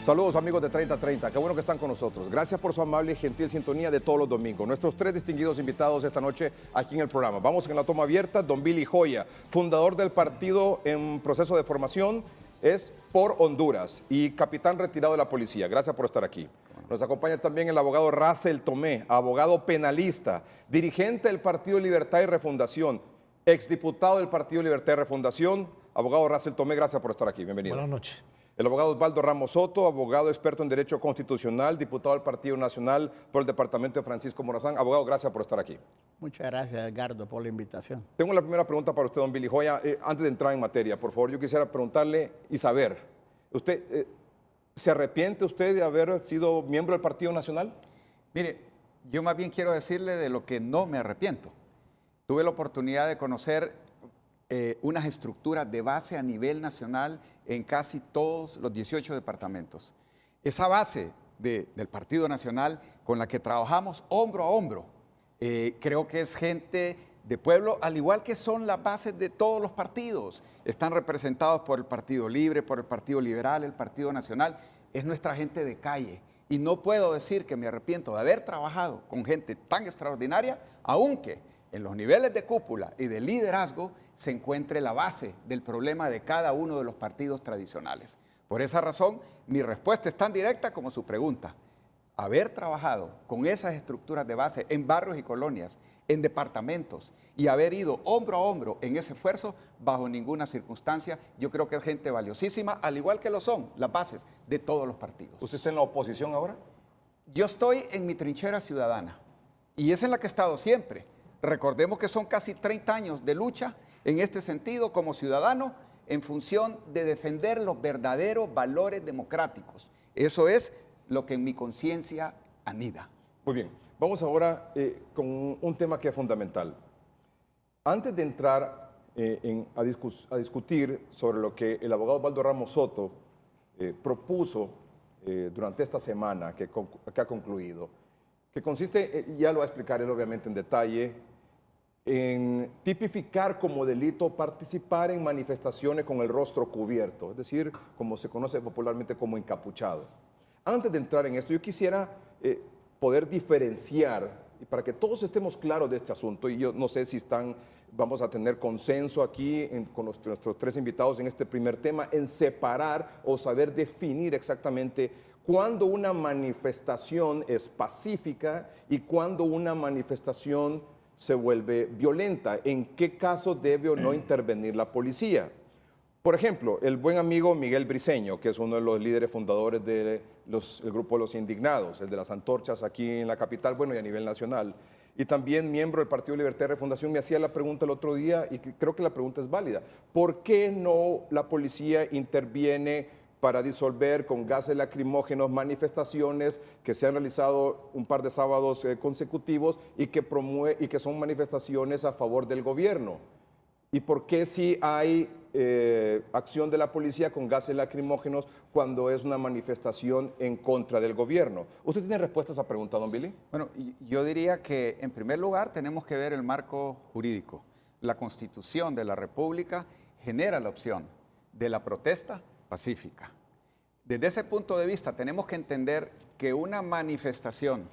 Saludos amigos de 3030, qué bueno que están con nosotros. Gracias por su amable y gentil sintonía de todos los domingos. Nuestros tres distinguidos invitados esta noche aquí en el programa. Vamos en la toma abierta, don Billy Joya, fundador del partido en proceso de formación, es Por Honduras y capitán retirado de la policía. Gracias por estar aquí. Nos acompaña también el abogado Russell Tomé, abogado penalista, dirigente del Partido Libertad y Refundación, exdiputado del Partido Libertad y Refundación. Abogado Russell Tomé, gracias por estar aquí. Bienvenido. Buenas noches. El abogado Osvaldo Ramos Soto, abogado experto en Derecho Constitucional, diputado del Partido Nacional por el departamento de Francisco Morazán. Abogado, gracias por estar aquí. Muchas gracias, Edgardo, por la invitación. Tengo la primera pregunta para usted, don Billy Joya. Antes de entrar en materia, por favor, yo quisiera preguntarle y saber, ¿usted se arrepiente usted de haber sido miembro del Partido Nacional? Mire, yo más bien quiero decirle de lo que no me arrepiento. Tuve la oportunidad de conocer unas estructuras de base a nivel nacional en casi todos los 18 departamentos. Esa base del Partido Nacional con la que trabajamos hombro a hombro, creo que es gente de pueblo, al igual que son las bases de todos los partidos. Están representados por el Partido Libre, por el Partido Liberal, el Partido Nacional. Es nuestra gente de calle. Y no puedo decir que me arrepiento de haber trabajado con gente tan extraordinaria, aunque en los niveles de cúpula y de liderazgo se encuentre la base del problema de cada uno de los partidos tradicionales. Por esa razón, mi respuesta es tan directa como su pregunta. Haber trabajado con esas estructuras de base en barrios y colonias, en departamentos, y haber ido hombro a hombro en ese esfuerzo, bajo ninguna circunstancia, yo creo que es gente valiosísima, al igual que lo son las bases de todos los partidos. ¿Usted está en la oposición ahora? Yo estoy en mi trinchera ciudadana, y es en la que he estado siempre. Recordemos que son casi 30 años de lucha en este sentido como ciudadano en función de defender los verdaderos valores democráticos. Eso es lo que en mi conciencia anida. Muy bien, vamos ahora con un tema que es fundamental. Antes de entrar a discutir sobre lo que el abogado Osvaldo Ramos Soto propuso durante esta semana que ha concluido, que consiste, ya lo va a explicar él obviamente en detalle, en tipificar como delito participar en manifestaciones con el rostro cubierto, es decir, como se conoce popularmente como encapuchado. Antes de entrar en esto, yo quisiera poder diferenciar, y para que todos estemos claros de este asunto, y yo no sé si vamos a tener consenso aquí con nuestros tres invitados en este primer tema, en separar o saber definir exactamente cuándo una manifestación es pacífica y cuándo una manifestación se vuelve violenta, en qué caso debe o no intervenir la policía. Por ejemplo, el buen amigo Miguel Briceño, que es uno de los líderes fundadores del grupo de los indignados, el de las antorchas aquí en la capital, bueno, y a nivel nacional, y también miembro del Partido Libertad y Refundación, me hacía la pregunta el otro día, y creo que la pregunta es válida. ¿Por qué no la policía interviene para disolver con gases lacrimógenos manifestaciones que se han realizado un par de sábados consecutivos y que son manifestaciones a favor del gobierno? ¿Y por qué si hay acción de la policía con gases lacrimógenos cuando es una manifestación en contra del gobierno? ¿Usted tiene respuesta a esa pregunta, don Billy? Bueno, yo diría que en primer lugar tenemos que ver el marco jurídico. La Constitución de la República genera la opción de la protesta pacífica. Desde ese punto de vista tenemos que entender que una manifestación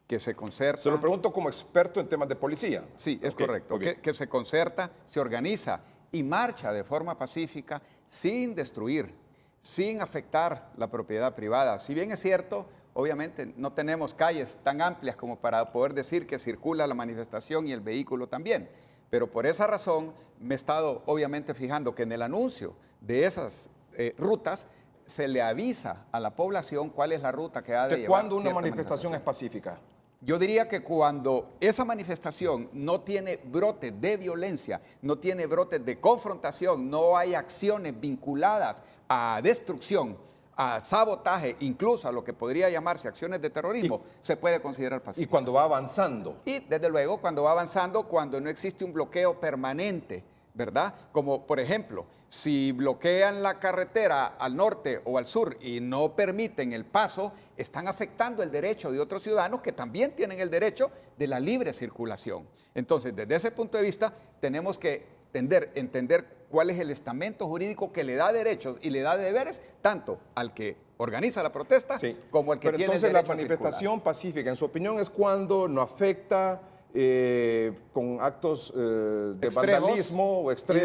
que se concerta... Se lo pregunto como experto en temas de policía. Sí, es correcto. Que se concerta, se organiza y marcha de forma pacífica sin destruir, sin afectar la propiedad privada. Si bien es cierto, obviamente no tenemos calles tan amplias como para poder decir que circula la manifestación y el vehículo también. Pero por esa razón me he estado obviamente fijando que en el anuncio de esas rutas se le avisa a la población cuál es la ruta que ha de llevar. ¿Cuándo una manifestación es pacífica? Yo diría que cuando esa manifestación no tiene brotes de violencia, no tiene brotes de confrontación, no hay acciones vinculadas a destrucción, a sabotaje, incluso a lo que podría llamarse acciones de terrorismo, se puede considerar pacífica. ¿Y cuando va avanzando? Y desde luego cuando va avanzando, cuando no existe un bloqueo permanente, ¿verdad? Como por ejemplo, si bloquean la carretera al norte o al sur y no permiten el paso, están afectando el derecho de otros ciudadanos que también tienen el derecho de la libre circulación. Entonces, desde ese punto de vista, tenemos que entender cuál es el estamento jurídico que le da derechos y le da deberes tanto al que organiza la protesta como al que tiene entonces el derecho la manifestación pacífica, en su opinión, es cuando no afecta con actos de extremos, vandalismo o extremos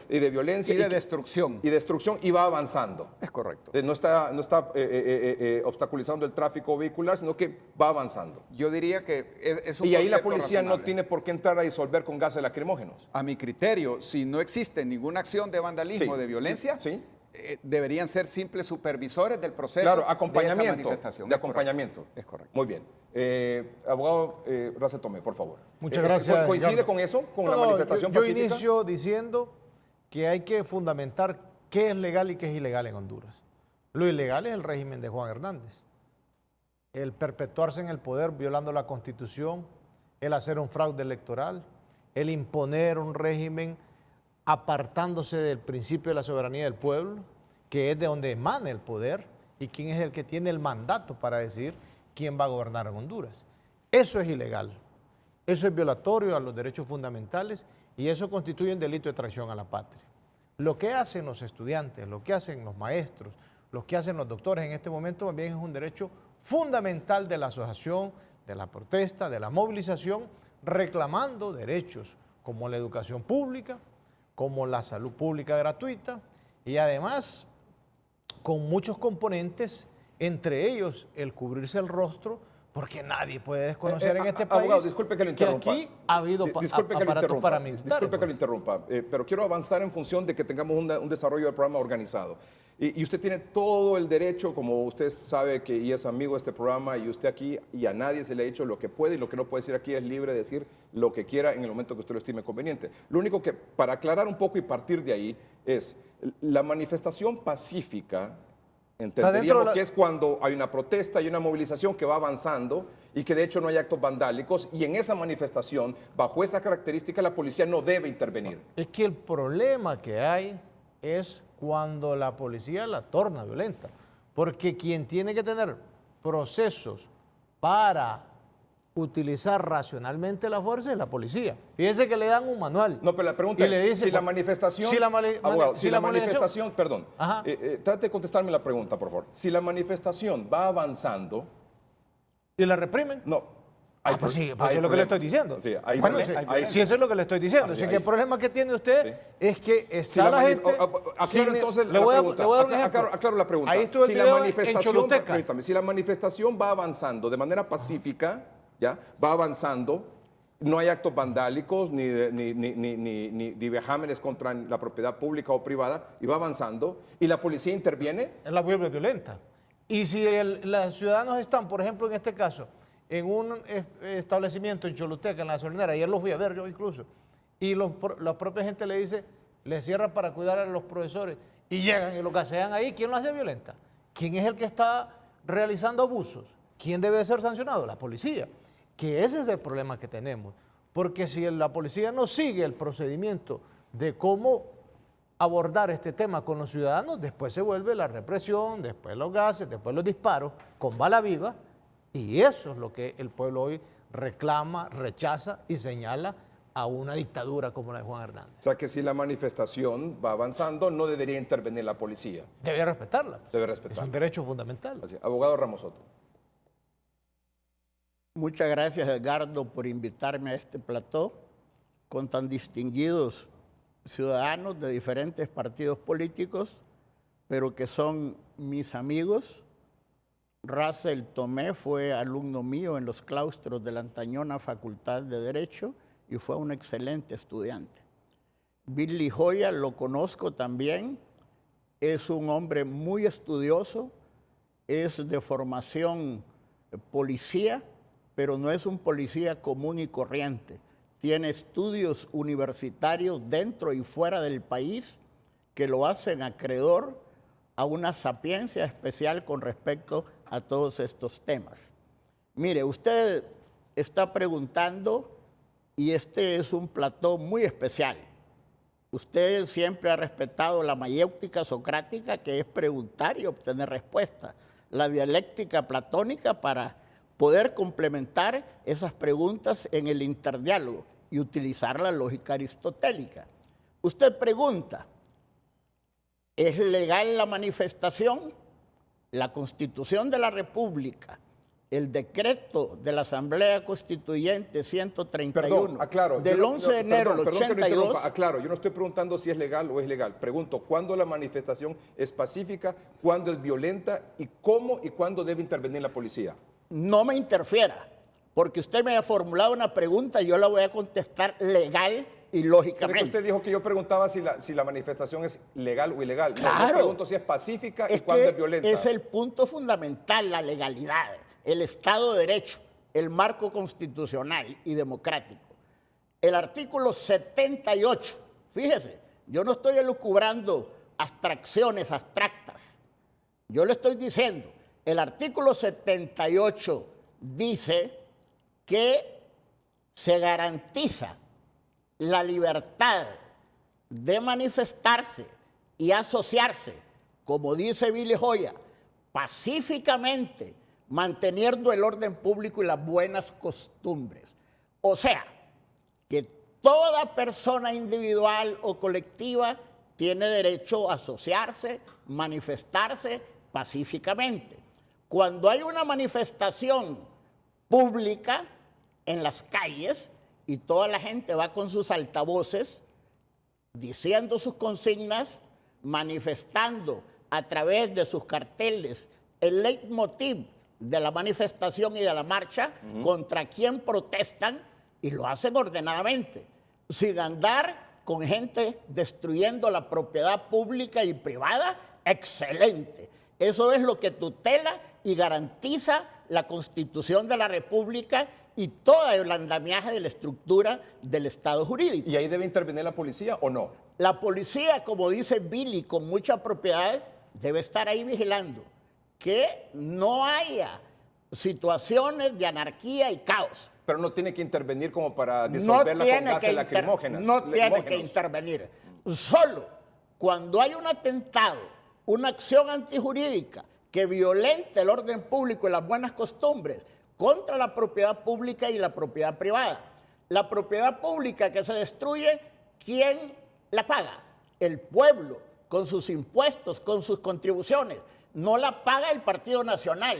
y de violencia y de destrucción. Y destrucción, y va avanzando. Es correcto. No está obstaculizando el tráfico vehicular, sino que va avanzando. Yo diría que es un Y ahí la concepto policía razonable. no tiene por qué entrar a disolver con gases lacrimógenos. A mi criterio, si no existe ninguna acción de vandalismo, Sí, de violencia, sí. Deberían ser simples supervisores del proceso Claro, de esa acompañamiento. manifestación. De Es acompañamiento. correcto. Es correcto. Muy bien. Abogado Racel Tomé, por favor. Muchas gracias. ¿Coincide Ricardo. con eso? ¿Con la No, manifestación yo pacífica? inicio diciendo que hay que fundamentar qué es legal y qué es ilegal en Honduras. Lo ilegal es el régimen de Juan Hernández. El perpetuarse en el poder violando la Constitución, el hacer un fraude electoral, el imponer un régimen apartándose del principio de la soberanía del pueblo, que es de donde emana el poder y quién es el que tiene el mandato para decidir quién va a gobernar en Honduras. Eso es ilegal, eso es violatorio a los derechos fundamentales y eso constituye un delito de traición a la patria. Lo que hacen los estudiantes, lo que hacen los maestros, lo que hacen los doctores en este momento también es un derecho fundamental de la asociación, de la protesta, de la movilización, reclamando derechos como la educación pública, como la salud pública gratuita y además con muchos componentes, entre ellos el cubrirse el rostro, porque nadie puede desconocer en este país abogado, disculpe que lo interrumpa. que aquí ha habido aparatos paramilitares. Disculpe que lo interrumpa, pero quiero avanzar en función de que tengamos un desarrollo del programa organizado. Y usted tiene todo el derecho, como usted sabe que y es amigo de este programa, y usted aquí, y a nadie se le ha dicho lo que puede y lo que no puede decir aquí, es libre de decir lo que quiera en el momento que usted lo estime conveniente. Lo único que, para aclarar un poco y partir de ahí, es la manifestación pacífica, entenderíamos que es cuando hay una protesta y una movilización que va avanzando y que de hecho no hay actos vandálicos, y en esa manifestación, bajo esa característica, la policía no debe intervenir. Es que el problema que hay es cuando la policía la torna violenta, porque quien tiene que tener procesos para utilizar racionalmente la fuerza es la policía. Fíjense que le dan un manual. No, pero la pregunta es, dice, si la manifestación... abogado, si la manifestación, perdón, trate de contestarme la pregunta, por favor. Si la manifestación va avanzando... ¿Y la reprimen? No. Pues sí, pues es lo que le estoy diciendo. Sí, sí, eso es lo que le estoy diciendo. Así que el problema que tiene usted es que está la gente... Aclaro entonces la pregunta. Aclaro la pregunta. Ahí estuvo el video en Choluteca. Si la manifestación va avanzando de manera pacífica, ¿ya? Va avanzando, no hay actos vandálicos ni vejámenes contra la propiedad pública o privada, y va avanzando, y la policía interviene. Es la vuelve violenta. Y si los ciudadanos están, por ejemplo, en este caso, en un establecimiento en Choluteca, en la gasolinera, ayer lo fui a ver yo incluso, y la propia gente le dice, le cierra para cuidar a los profesores, y llegan y lo casean ahí, ¿quién lo hace violenta? ¿Quién es el que está realizando abusos? ¿Quién debe ser sancionado? La policía. Que ese es el problema que tenemos, porque si la policía no sigue el procedimiento de cómo abordar este tema con los ciudadanos, después se vuelve la represión, después los gases, después los disparos con bala viva, y eso es lo que el pueblo hoy reclama, rechaza y señala a una dictadura como la de Juan Hernández. O sea que si la manifestación va avanzando, no debería intervenir la policía. Debe respetarla. Debe respetarla. Es un derecho fundamental. Así, abogado Ramos Soto. Muchas gracias, Edgardo, por invitarme a este plató con tan distinguidos ciudadanos de diferentes partidos políticos, pero que son mis amigos. Racel Tomé fue alumno mío en los claustros de la antañona Facultad de Derecho y fue un excelente estudiante. Billy Joya lo conozco también, es un hombre muy estudioso, es de formación policía, pero no es un policía común y corriente. Tiene estudios universitarios dentro y fuera del país que lo hacen acreedor a una sapiencia especial con respecto a todos estos temas. Mire, usted está preguntando, y este es un plató muy especial. Usted siempre ha respetado la mayéutica socrática, que es preguntar y obtener respuesta. La dialéctica platónica para poder complementar esas preguntas en el interdiálogo y utilizar la lógica aristotélica. Usted pregunta, ¿es legal la manifestación? La Constitución de la República, el decreto de la Asamblea Constituyente 131 Perdón, aclaro. del 11 de enero del perdón que lo 82. interrumpa, aclaro, yo no estoy preguntando si es legal o es legal. Pregunto, ¿cuándo la manifestación es pacífica, cuándo es violenta y cómo y cuándo debe intervenir la policía? No me interfiera, porque usted me ha formulado una pregunta y yo la voy a contestar legal y Pero lógicamente. usted dijo que yo preguntaba si la manifestación es legal o ilegal. No, Claro. yo pregunto si es pacífica y Es cuándo que es violenta. es el punto fundamental, la legalidad, el Estado de Derecho, el marco constitucional y democrático. El artículo 78, fíjese, yo no estoy elucubrando abstracciones abstractas. Yo le estoy diciendo, el artículo 78 dice que se garantiza la libertad de manifestarse y asociarse, como dice Billy Joya, pacíficamente, manteniendo el orden público y las buenas costumbres. O sea, que toda persona individual o colectiva tiene derecho a asociarse, manifestarse pacíficamente. Cuando hay una manifestación pública en las calles y toda la gente va con sus altavoces diciendo sus consignas, manifestando a través de sus carteles el leitmotiv de la manifestación y de la marcha contra quien protestan, y lo hacen ordenadamente, sin andar con gente destruyendo la propiedad pública y privada. Excelente. Eso es lo que tutela y garantiza la Constitución de la República y todo el andamiaje de la estructura del Estado jurídico. ¿Y ahí debe intervenir la policía o no? La policía, como dice Billy, con mucha propiedad, debe estar ahí vigilando que no haya situaciones de anarquía y caos. Pero no tiene que intervenir como para disolverla con gases lacrimógenas. No tiene que intervenir. Solo cuando hay un atentado, una acción antijurídica que violente el orden público y las buenas costumbres contra la propiedad pública y la propiedad privada. La propiedad pública que se destruye, ¿quién la paga? El pueblo, con sus impuestos, con sus contribuciones. No la paga el Partido Nacional,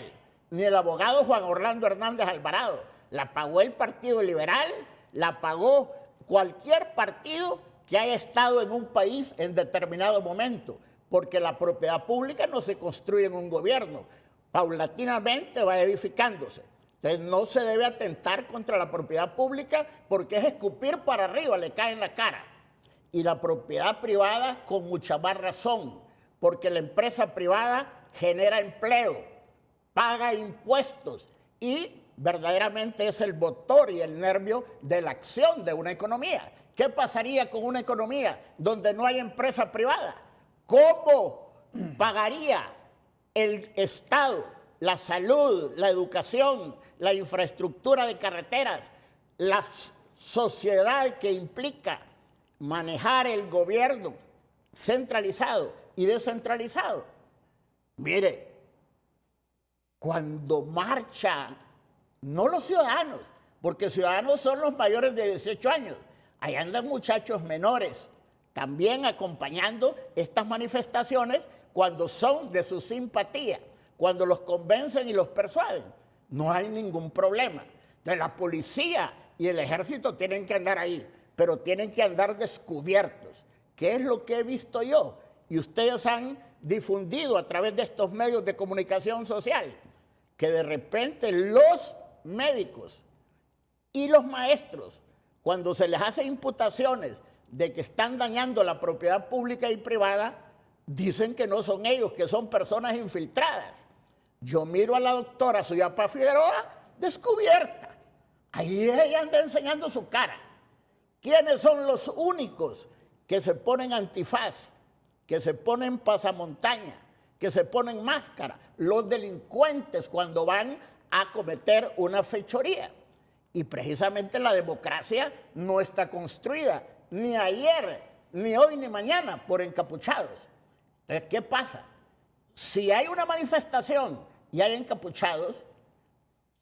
ni el abogado Juan Orlando Hernández Alvarado. La pagó el Partido Liberal, la pagó cualquier partido que haya estado en un país en determinado momento, porque la propiedad pública no se construye en un gobierno, paulatinamente va edificándose. Entonces no se debe atentar contra la propiedad pública porque es escupir para arriba, le cae en la cara. Y la propiedad privada con mucha más razón, porque la empresa privada genera empleo, paga impuestos y verdaderamente es el motor y el nervio de la acción de una economía. ¿Qué pasaría con una economía donde no hay empresa privada? ¿Cómo pagaría el Estado la salud, la educación, la infraestructura de carreteras, la sociedad que implica manejar el gobierno centralizado y descentralizado? Mire, cuando marchan, no los ciudadanos, porque ciudadanos son los mayores de 18 años, ahí andan muchachos menores también acompañando estas manifestaciones cuando son de su simpatía, cuando los convencen y los persuaden. No hay ningún problema. Entonces la policía y el ejército tienen que andar ahí, pero tienen que andar descubiertos. ¿Qué es lo que he visto yo? Y ustedes han difundido a través de estos medios de comunicación social, que de repente los médicos y los maestros, cuando se les hace imputaciones de que están dañando la propiedad pública y privada, dicen que no son ellos, que son personas infiltradas. Yo miro a la doctora Suyapa Figueroa descubierta. Ahí ella anda enseñando su cara. ¿Quiénes son los únicos que se ponen antifaz, que se ponen pasamontaña, que se ponen máscara? Los delincuentes cuando van a cometer una fechoría. Y precisamente la democracia no está construida ni ayer, ni hoy, ni mañana por encapuchados. Entonces, ¿qué pasa? Si hay una manifestación y hay encapuchados,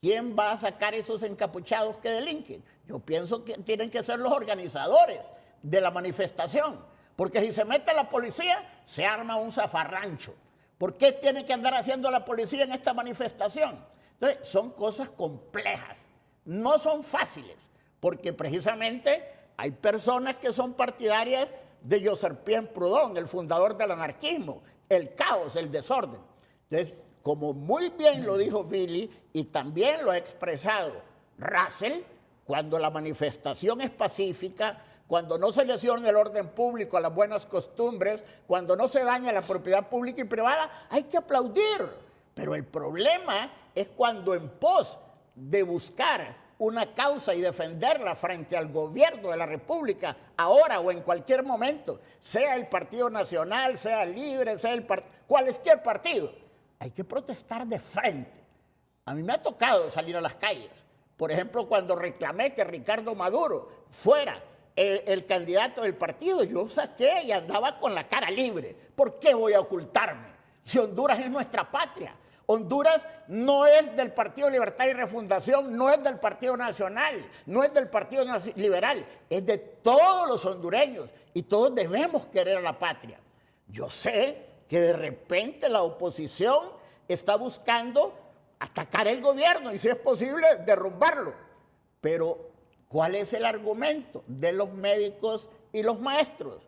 ¿quién va a sacar esos encapuchados que delinquen? Yo pienso que tienen que ser los organizadores de la manifestación. Porque si se mete la policía, se arma un zafarrancho. ¿Por qué tiene que andar haciendo la policía en esta manifestación? Entonces, son cosas complejas, no son fáciles, porque precisamente hay personas que son partidarias de Joseph Pierre Proudhon, el fundador del anarquismo, el caos, el desorden. Entonces, como muy bien lo dijo Billy y también lo ha expresado Russell, cuando la manifestación es pacífica, cuando no se lesiona el orden público, las buenas costumbres, cuando no se daña la propiedad pública y privada, hay que aplaudir. Pero el problema es cuando en pos de buscar una causa y defenderla frente al gobierno de la República, ahora o en cualquier momento, sea el Partido Nacional, sea Libre, sea cualquier partido, hay que protestar de frente. A mí me ha tocado salir a las calles. Por ejemplo, cuando reclamé que Ricardo Maduro fuera el candidato del partido, yo saqué y andaba con la cara libre. ¿Por qué voy a ocultarme? Si Honduras es nuestra patria. Honduras no es del Partido Libertad y Refundación, no es del Partido Nacional, no es del Partido Liberal, es de todos los hondureños y todos debemos querer a la patria. Yo sé que de repente la oposición está buscando atacar el gobierno y si es posible derrumbarlo, pero ¿cuál es el argumento de los médicos y los maestros?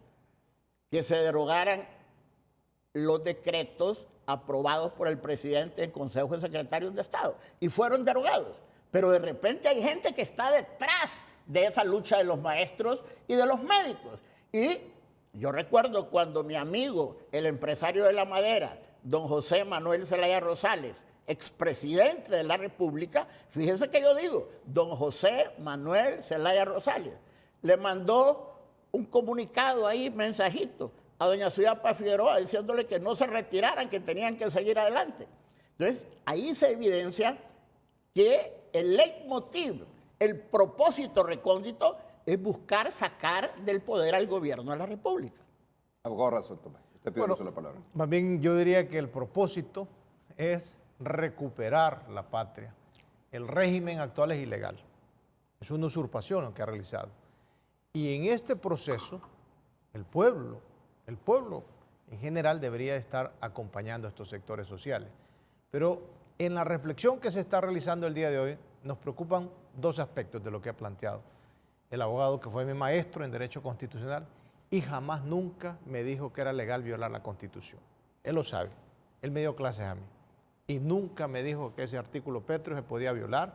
Que se derogaran los decretos aprobados por el presidente en Consejo de Secretarios de Estado y fueron derogados. Pero de repente hay gente que está detrás de esa lucha de los maestros y de los médicos. Y yo recuerdo cuando mi amigo, el empresario de la madera, don José Manuel Zelaya Rosales, expresidente de la República, fíjense que yo digo, don José Manuel Zelaya Rosales, le mandó un comunicado ahí, mensajito, a doña Suyapa Figueroa diciéndole que no se retiraran, que tenían que seguir adelante. Entonces, ahí se evidencia que el leitmotiv, el propósito recóndito es buscar sacar del poder al gobierno de la República. Abogado Russell, tome. Usted pide la palabra. Más bien yo diría que el propósito es recuperar la patria. El régimen actual es ilegal. Es una usurpación lo que ha realizado. Y en este proceso, el pueblo en general debería estar acompañando a estos sectores sociales. Pero en la reflexión que se está realizando el día de hoy, nos preocupan dos aspectos de lo que ha planteado el abogado que fue mi maestro en Derecho Constitucional y jamás nunca me dijo que era legal violar la Constitución. Él lo sabe, él me dio clases a mí y nunca me dijo que ese artículo Petro se podía violar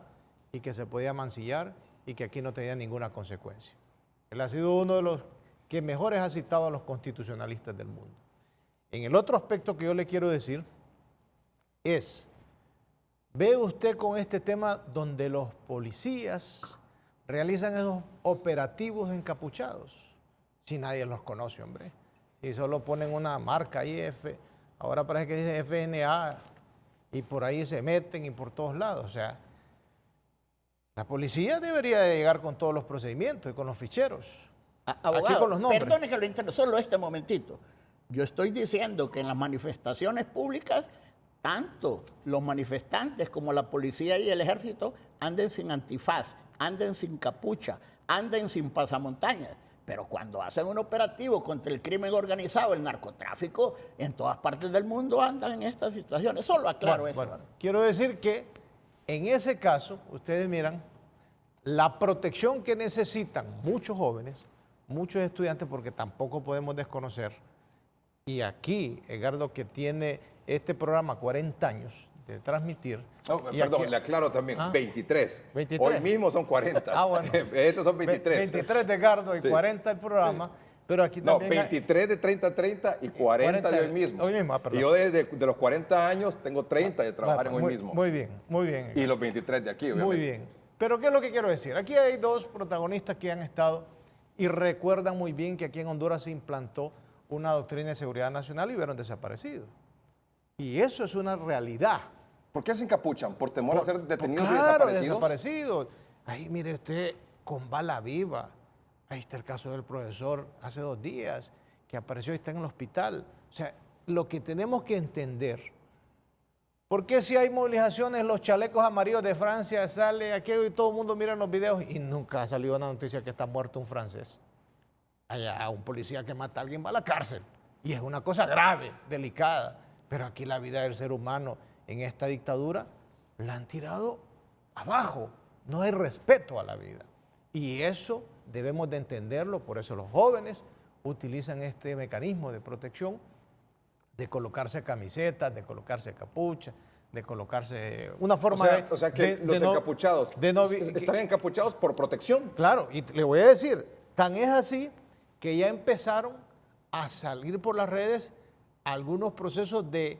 y que se podía mancillar y que aquí no tenía ninguna consecuencia. Él ha sido uno de los que mejores ha citado a los constitucionalistas del mundo. En el otro aspecto que yo le quiero decir es, ve usted con este tema donde los policías realizan esos operativos encapuchados, si nadie los conoce, hombre. Si solo ponen una marca IF, ahora parece que dice FNA, y por ahí se meten y por todos lados. O sea, la policía debería de llegar con todos los procedimientos y con los ficheros. Abogado, aquí con los nombres. Perdone que lo interrumpa, solo este momentito. Yo estoy diciendo que en las manifestaciones públicas, tanto los manifestantes como la policía y el ejército anden sin antifaz, anden sin capucha, anden sin pasamontañas. Pero cuando hacen un operativo contra el crimen organizado, el narcotráfico, en todas partes del mundo andan en estas situaciones. Solo aclaro eso. Bueno, quiero decir que en ese caso, ustedes miran, la protección que necesitan muchos jóvenes, muchos estudiantes, porque tampoco podemos desconocer, y aquí, Edgardo, que tiene este programa 40 años de transmitir. No, perdón, aquí, le aclaro también, 23. 23. Hoy mismo son 40. Bueno. Estos son 23. 23 de Edgardo y Sí. 40 el programa, pero aquí No, también 23 de 30 y 40 de hoy mismo. Hoy mismo, perdón. Y yo de los 40 años tengo 30 de trabajar en hoy mismo. Muy bien, muy bien. Y los 23 de aquí, obviamente. Muy bien. Pero ¿qué es lo que quiero decir? Aquí hay dos protagonistas que han estado y recuerdan muy bien que aquí en Honduras se implantó una doctrina de seguridad nacional y hubieron desaparecido. Y eso es una realidad. ¿Por qué se encapuchan? ¿Por temor a ser detenidos y Claro, desaparecidos? Ahí, mire usted, con bala viva. Ahí está el caso del profesor hace 2 días, que apareció y está en el hospital. O sea, lo que tenemos que entender, ¿por qué si hay movilizaciones, los chalecos amarillos de Francia sale aquello y todo el mundo mira en los videos y nunca ha salido una noticia que está muerto un francés? Allá un policía que mata a alguien va a la cárcel. Y es una cosa grave, delicada. Pero aquí la vida del ser humano en esta dictadura la han tirado abajo. No hay respeto a la vida. Y eso debemos de entenderlo. Por eso los jóvenes utilizan este mecanismo de protección, de colocarse camisetas, de colocarse capuchas, de colocarse una forma o sea que los encapuchados están encapuchados por protección. Claro, y le voy a decir, tan es así que ya empezaron a salir por las redes algunos procesos de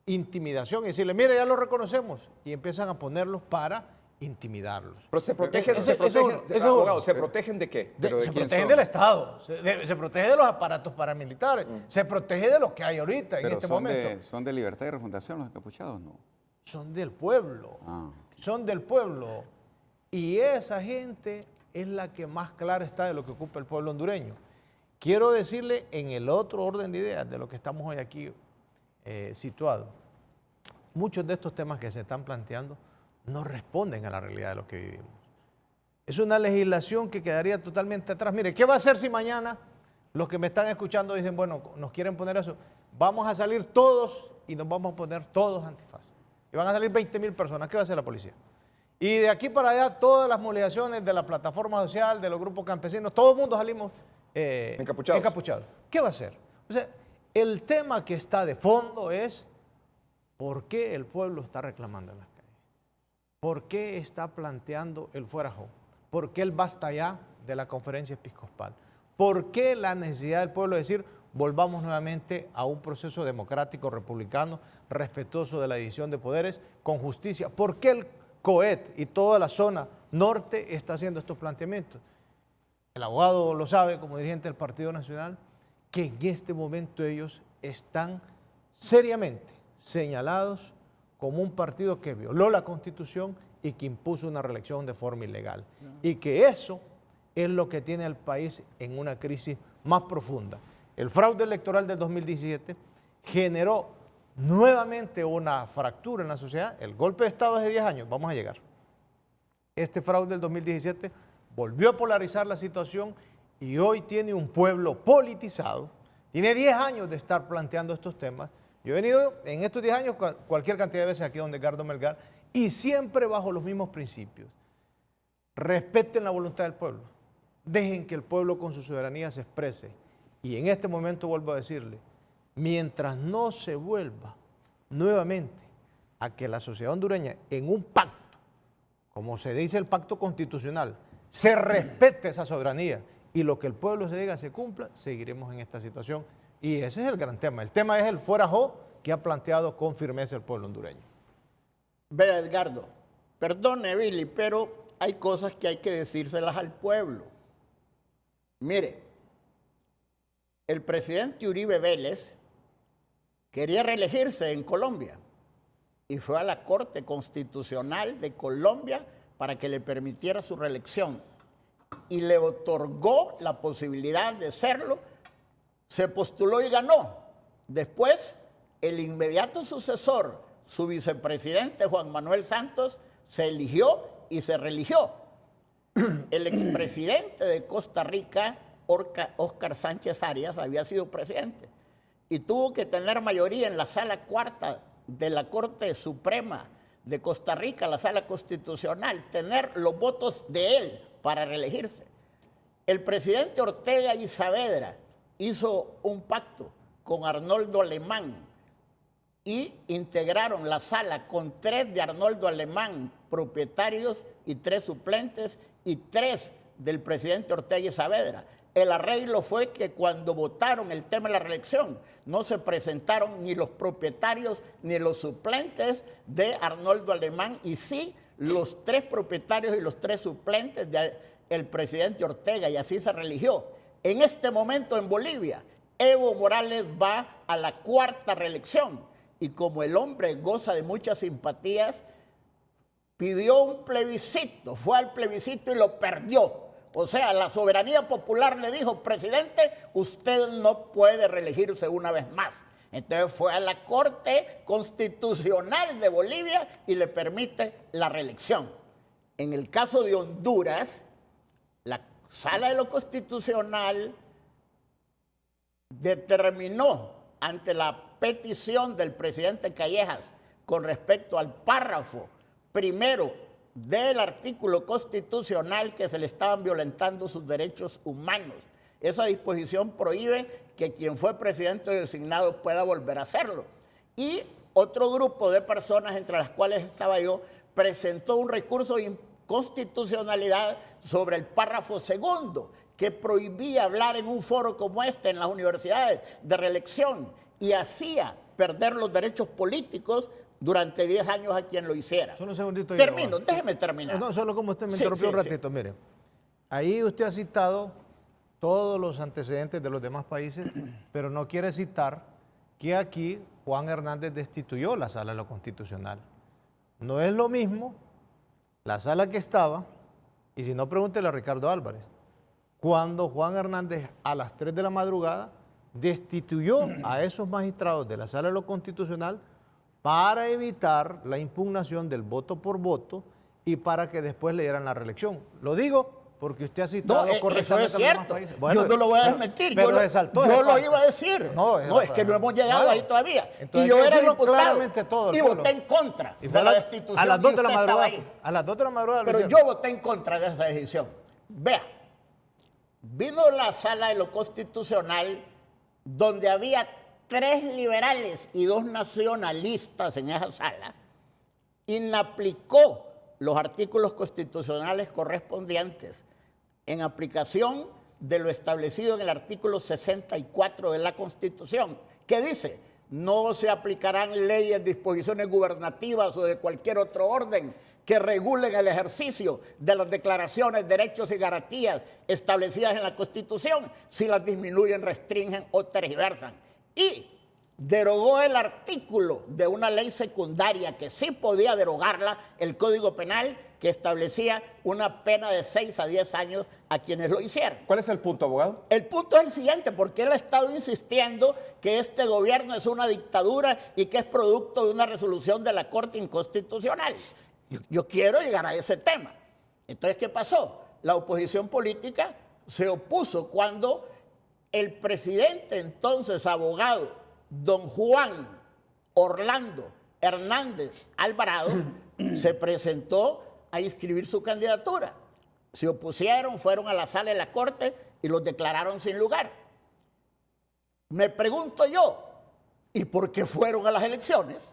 intimidación y decirle, mire, ya lo reconocemos, y empiezan a ponerlos para intimidarlos. Pero se protegen, abogados, ¿se protegen de qué? Se protegen del Estado, se protege de los aparatos paramilitares, se protege de lo que hay ahorita en este momento. ¿Son de Libertad y Refundación los encapuchados? No. Son del pueblo, son del pueblo. Y esa gente es la que más clara está de lo que ocupa el pueblo hondureño. Quiero decirle en el otro orden de ideas de lo que estamos hoy aquí situados, muchos de estos temas que se están planteando no responden a la realidad de lo que vivimos. Es una legislación que quedaría totalmente atrás. Mire, ¿qué va a hacer si mañana los que me están escuchando dicen, bueno, nos quieren poner eso? Vamos a salir todos y nos vamos a poner todos antifaz. Y van a salir 20.000 personas. ¿Qué va a hacer la policía? Y de aquí para allá, todas las movilizaciones de la plataforma social, de los grupos campesinos, todo el mundo salimos encapuchados. ¿Qué va a hacer? O sea, el tema que está de fondo es ¿por qué el pueblo está reclamando en las calles? ¿Por qué está planteando el fuerajo? ¿Por qué el basta ya de la conferencia episcopal? ¿Por qué la necesidad del pueblo de decir volvamos nuevamente a un proceso democrático, republicano, respetuoso de la división de poderes, con justicia? ¿Por qué el COET y toda la zona norte está haciendo estos planteamientos? El abogado lo sabe como dirigente del Partido Nacional, que en este momento ellos están seriamente señalados como un partido que violó la Constitución y que impuso una reelección de forma ilegal. Y que eso es lo que tiene al país en una crisis más profunda. El fraude electoral del 2017 generó nuevamente una fractura en la sociedad. El golpe de Estado hace 10 años, vamos a llegar. Este fraude del 2017 volvió a polarizar la situación y hoy tiene un pueblo politizado. Tiene 10 años de estar planteando estos temas. Yo he venido en estos 10 años cualquier cantidad de veces aquí donde Edgardo Melgar y siempre bajo los mismos principios. Respeten la voluntad del pueblo. Dejen que el pueblo con su soberanía se exprese. Y en este momento vuelvo a decirle, mientras no se vuelva nuevamente a que la sociedad hondureña en un pacto, como se dice el pacto constitucional, se respete esa soberanía y lo que el pueblo se diga se cumpla, seguiremos en esta situación. Y ese es el gran tema. El tema es el fuerajo que ha planteado con firmeza el pueblo hondureño. Vea, Edgardo, perdone, Billy, pero hay cosas que hay que decírselas al pueblo. Mire, el presidente Uribe Vélez quería reelegirse en Colombia y fue a la Corte Constitucional de Colombia para que le permitiera su reelección y le otorgó la posibilidad de serlo. Se postuló y ganó. Después, el inmediato sucesor, su vicepresidente Juan Manuel Santos, se eligió y se reeligió. El expresidente de Costa Rica, Óscar Sánchez Arias, había sido presidente y tuvo que tener mayoría en la sala cuarta de la Corte Suprema de Costa Rica, la sala constitucional, tener los votos de él para reelegirse. El presidente Ortega y Saavedra hizo un pacto con Arnoldo Alemán y integraron la sala con 3 de Arnoldo Alemán, propietarios, y 3 suplentes, y 3 del presidente Ortega y Saavedra. El arreglo fue que cuando votaron el tema de la reelección, no se presentaron ni los propietarios ni los suplentes de Arnoldo Alemán, y sí los 3 propietarios y los 3 suplentes del presidente Ortega, y así se reeligió. En este momento en Bolivia, Evo Morales va a la 4ª reelección y como el hombre goza de muchas simpatías, pidió un plebiscito, fue al plebiscito y lo perdió. O sea, la soberanía popular le dijo, presidente, usted no puede reelegirse una vez más. Entonces fue a la Corte Constitucional de Bolivia y le permite la reelección. En el caso de Honduras, la Sala de lo Constitucional determinó ante la petición del presidente Callejas con respecto al párrafo primero del artículo constitucional que se le estaban violentando sus derechos humanos. Esa disposición prohíbe que quien fue presidente designado pueda volver a hacerlo. Y otro grupo de personas, entre las cuales estaba yo, presentó un recurso de inconstitucionalidad sobre el párrafo segundo, que prohibía hablar en un foro como este en las universidades de reelección y hacía perder los derechos políticos durante 10 años a quien lo hiciera. Solo un segundito. Termino, déjeme terminar. No, solo como usted me Sí, interrumpió sí, un ratito, mire. Ahí usted ha citado todos los antecedentes de los demás países, pero no quiere citar que aquí Juan Hernández destituyó la Sala de lo Constitucional. No es lo mismo la sala que estaba, y si no, pregúntele a Ricardo Álvarez, cuando Juan Hernández a las 3 de la madrugada destituyó a esos magistrados de la Sala de lo Constitucional para evitar la impugnación del voto por voto y para que después le dieran la reelección. Lo digo porque usted ha citado correctamente eso es cierto. Bueno, yo no lo voy a desmentir. Pero yo lo iba a decir. No, es que no hemos llegado ahí todavía. Entonces, y yo era decirlo diputado claramente todo el y pueblo. voté en contra Y de la destitución. a las 2 de la y usted madrugada. estaba ahí. A las 2 de la madrugada. Pero yo voté en contra de esa decisión. Vea, vino la Sala de lo Constitucional donde había 3 liberales y 2 nacionalistas en esa sala, inaplicó los artículos constitucionales correspondientes en aplicación de lo establecido en el artículo 64 de la Constitución, que dice: no se aplicarán leyes, disposiciones gubernativas o de cualquier otro orden que regulen el ejercicio de las declaraciones, derechos y garantías establecidas en la Constitución si las disminuyen, restringen o tergiversan. Y derogó el artículo de una ley secundaria que sí podía derogarla, el Código Penal, que establecía una pena de 6 a 10 años a quienes lo hicieran. ¿Cuál es el punto, abogado? El punto es el siguiente, porque él ha estado insistiendo que este gobierno es una dictadura y que es producto de una resolución de la Corte Inconstitucional. Yo quiero llegar a ese tema. Entonces, ¿qué pasó? La oposición política se opuso cuando el presidente, entonces abogado, don Juan Orlando Hernández Alvarado, se presentó a inscribir su candidatura. Se opusieron, fueron a la sala de la Corte y los declararon sin lugar. Me pregunto yo, ¿y por qué fueron a las elecciones?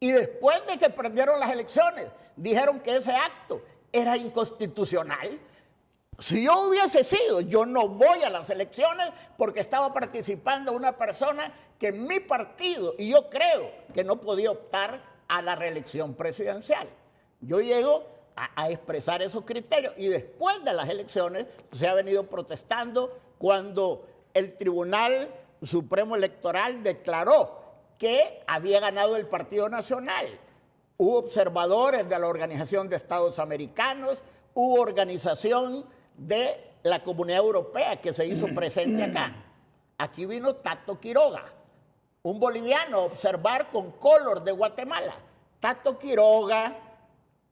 Y después de que perdieron las elecciones, dijeron que ese acto era inconstitucional. Si yo hubiese sido, yo no voy a las elecciones porque estaba participando una persona que en mi partido, y yo creo que no podía optar a la reelección presidencial. Yo llego a expresar esos criterios y después de las elecciones se ha venido protestando cuando el Tribunal Supremo Electoral declaró que había ganado el Partido Nacional. Hubo observadores de la Organización de Estados Americanos, hubo organización de la Comunidad Europea que se hizo presente acá. Aquí vino Tato Quiroga, un boliviano, a observar con color de Guatemala. Tato Quiroga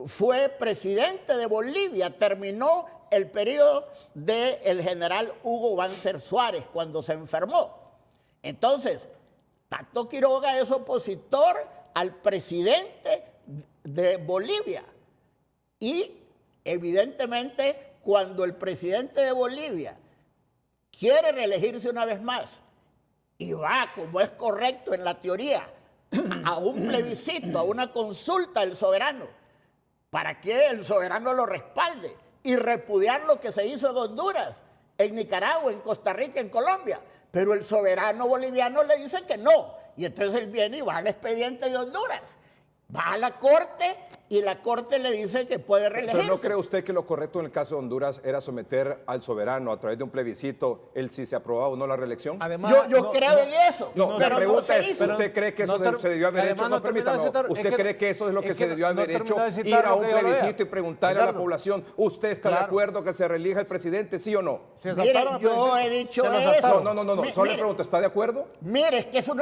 fue presidente de Bolivia, terminó el periodo del general Hugo Banzer Suárez cuando se enfermó. Entonces, Tato Quiroga es opositor al presidente de Bolivia. Y evidentemente, cuando el presidente de Bolivia quiere reelegirse una vez más y va, como es correcto en la teoría, a un plebiscito, a una consulta del soberano, para que el soberano lo respalde y repudiar lo que se hizo en Honduras, en Nicaragua, en Costa Rica, en Colombia. Pero el soberano boliviano le dice que no. Y entonces él viene y va al expediente de Honduras. Va a la Corte y la Corte le dice que puede reelegirse. ¿Pero no cree usted que lo correcto en el caso de Honduras era someter al soberano a través de un plebiscito el si se aprobaba o no la reelección? Además, yo creo en eso. No, la pero pregunta no se es, hizo. ¿usted cree que eso se debió haber hecho? No, permítame. ¿Usted cree que eso es lo que se debió haber hecho? Ir a un plebiscito y preguntarle a la población, ¿usted está de acuerdo que se reelija el presidente, sí o no? Mire, yo he dicho eso. No. Solo le pregunto, ¿está de acuerdo? Mire, es que es un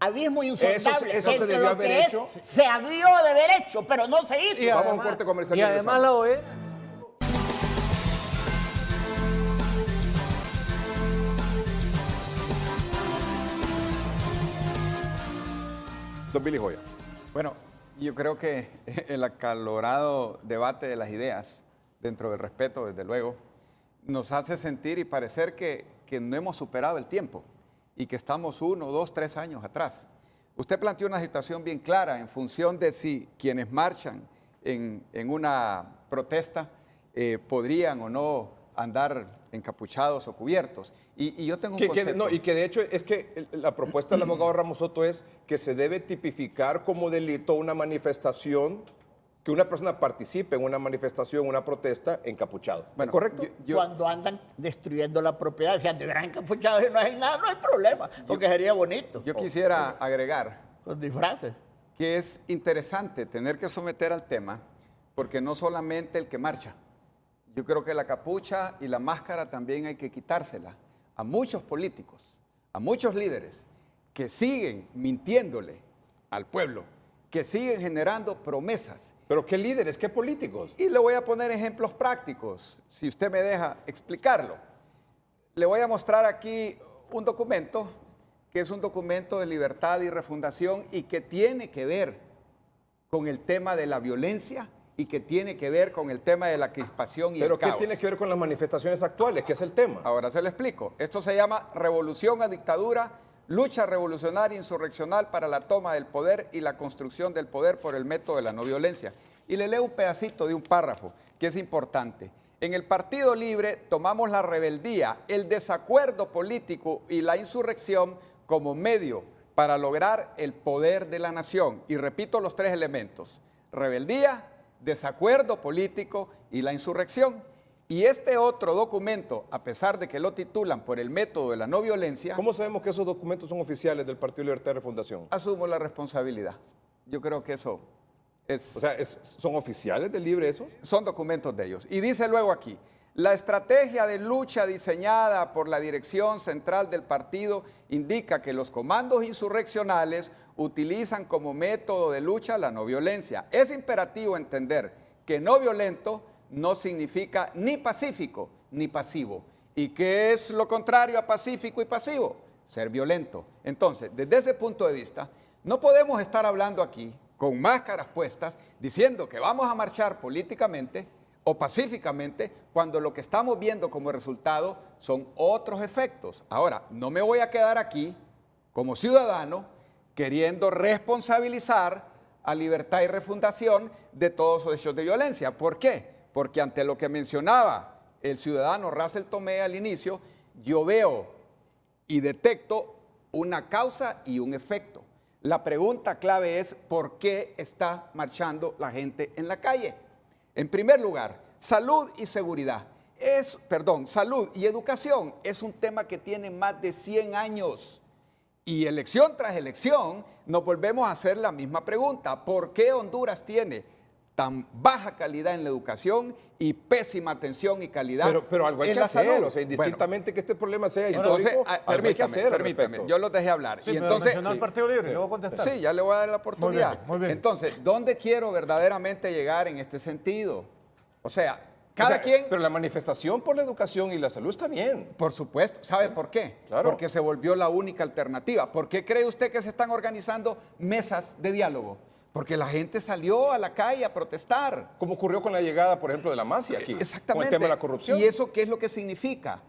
abismo insondable. Eso se debió haber hecho. Se habió de haber hecho, pero no se hizo. Y Vamos además, a un corte comercial. Y además la OEA Don Billy Joya. Bueno, yo creo que el acalorado debate de las ideas, dentro del respeto, desde luego, nos hace sentir y parecer que no hemos superado el tiempo y que estamos 1, 2, 3 años atrás. Usted planteó una situación bien clara en función de si quienes marchan en una protesta podrían o no andar encapuchados o cubiertos. Y yo tengo un concepto. Y que de hecho es que la propuesta del abogado Ramos Soto es que se debe tipificar como delito una manifestación, que una persona participe en una manifestación, una protesta encapuchado. Bueno, ¿correcto? Cuando andan destruyendo la propiedad, si anduvieran encapuchados y no hay nada, no hay problema, porque sería bonito. Yo quisiera agregar Con disfraces. que es interesante tener que someter al tema, porque no solamente el que marcha. Yo creo que la capucha y la máscara también hay que quitársela a muchos políticos, a muchos líderes que siguen mintiéndole al pueblo, que siguen generando promesas. ¿Pero qué líderes, qué políticos? Y le voy a poner ejemplos prácticos, si usted me deja explicarlo. Le voy a mostrar aquí un documento, que es un documento de libertad y refundación y que tiene que ver con el tema de la violencia y que tiene que ver con el tema de la crispación y ¿Pero el qué caos. tiene que ver con las manifestaciones actuales? ¿Qué es el tema? Ahora se lo explico. Esto se llama Revolución a Dictadura, lucha revolucionaria insurreccional para la toma del poder y la construcción del poder por el método de la no violencia. Y le leo un pedacito de un párrafo que es importante. En el Partido Libre tomamos la rebeldía, el desacuerdo político y la insurrección como medio para lograr el poder de la nación. Y repito los 3 elementos: rebeldía, desacuerdo político y la insurrección. Y este otro documento, a pesar de que lo titulan por el método de la no violencia, ¿Cómo sabemos que esos documentos son oficiales del Partido Libertad y Refundación? asumo la responsabilidad. Yo creo que eso es... O sea, ¿son oficiales del Libre esos? son documentos de ellos. Y dice luego aquí: la estrategia de lucha diseñada por la dirección central del partido indica que los comandos insurreccionales utilizan como método de lucha la no violencia. Es imperativo entender que no violento no significa ni pacífico ni pasivo. ¿Y qué es lo contrario a pacífico y pasivo? Ser violento. Entonces, desde ese punto de vista, no podemos estar hablando aquí con máscaras puestas diciendo que vamos a marchar políticamente o pacíficamente cuando lo que estamos viendo como resultado son otros efectos. Ahora, no me voy a quedar aquí como ciudadano queriendo responsabilizar a Libertad y Refundación de todos esos hechos de violencia. ¿Por qué? Porque ante lo que mencionaba el ciudadano Russell Tomé al inicio, yo veo y detecto una causa y un efecto. La pregunta clave es: ¿por qué está marchando la gente en la calle? En primer lugar, salud y seguridad. Salud y educación es un tema que tiene más de 100 años. Y elección tras elección nos volvemos a hacer la misma pregunta: ¿por qué Honduras tiene tan baja calidad en la educación y pésima atención y calidad pero algo hay en que la hacer, salud? o sea, indistintamente que este problema sea Entonces, histórico, algo hay que hacer al permítame, respecto. yo los dejé hablar. Sí, y pero entonces, mencionó el Partido Libre, yo voy a contestar. sí, ya le voy a dar la oportunidad. Muy bien. Entonces, ¿dónde quiero verdaderamente llegar en este sentido? O sea, cada O sea, quien... Pero la manifestación por la educación y la salud está bien. Por supuesto. ¿Sabe por qué? Claro. Porque se volvió la única alternativa. ¿Por qué cree usted que se están organizando mesas de diálogo? Porque la gente salió a la calle a protestar. Como ocurrió con la llegada, por ejemplo, de la Masia aquí. Exactamente. Con el tema de la corrupción. ¿Y eso qué es lo que significa?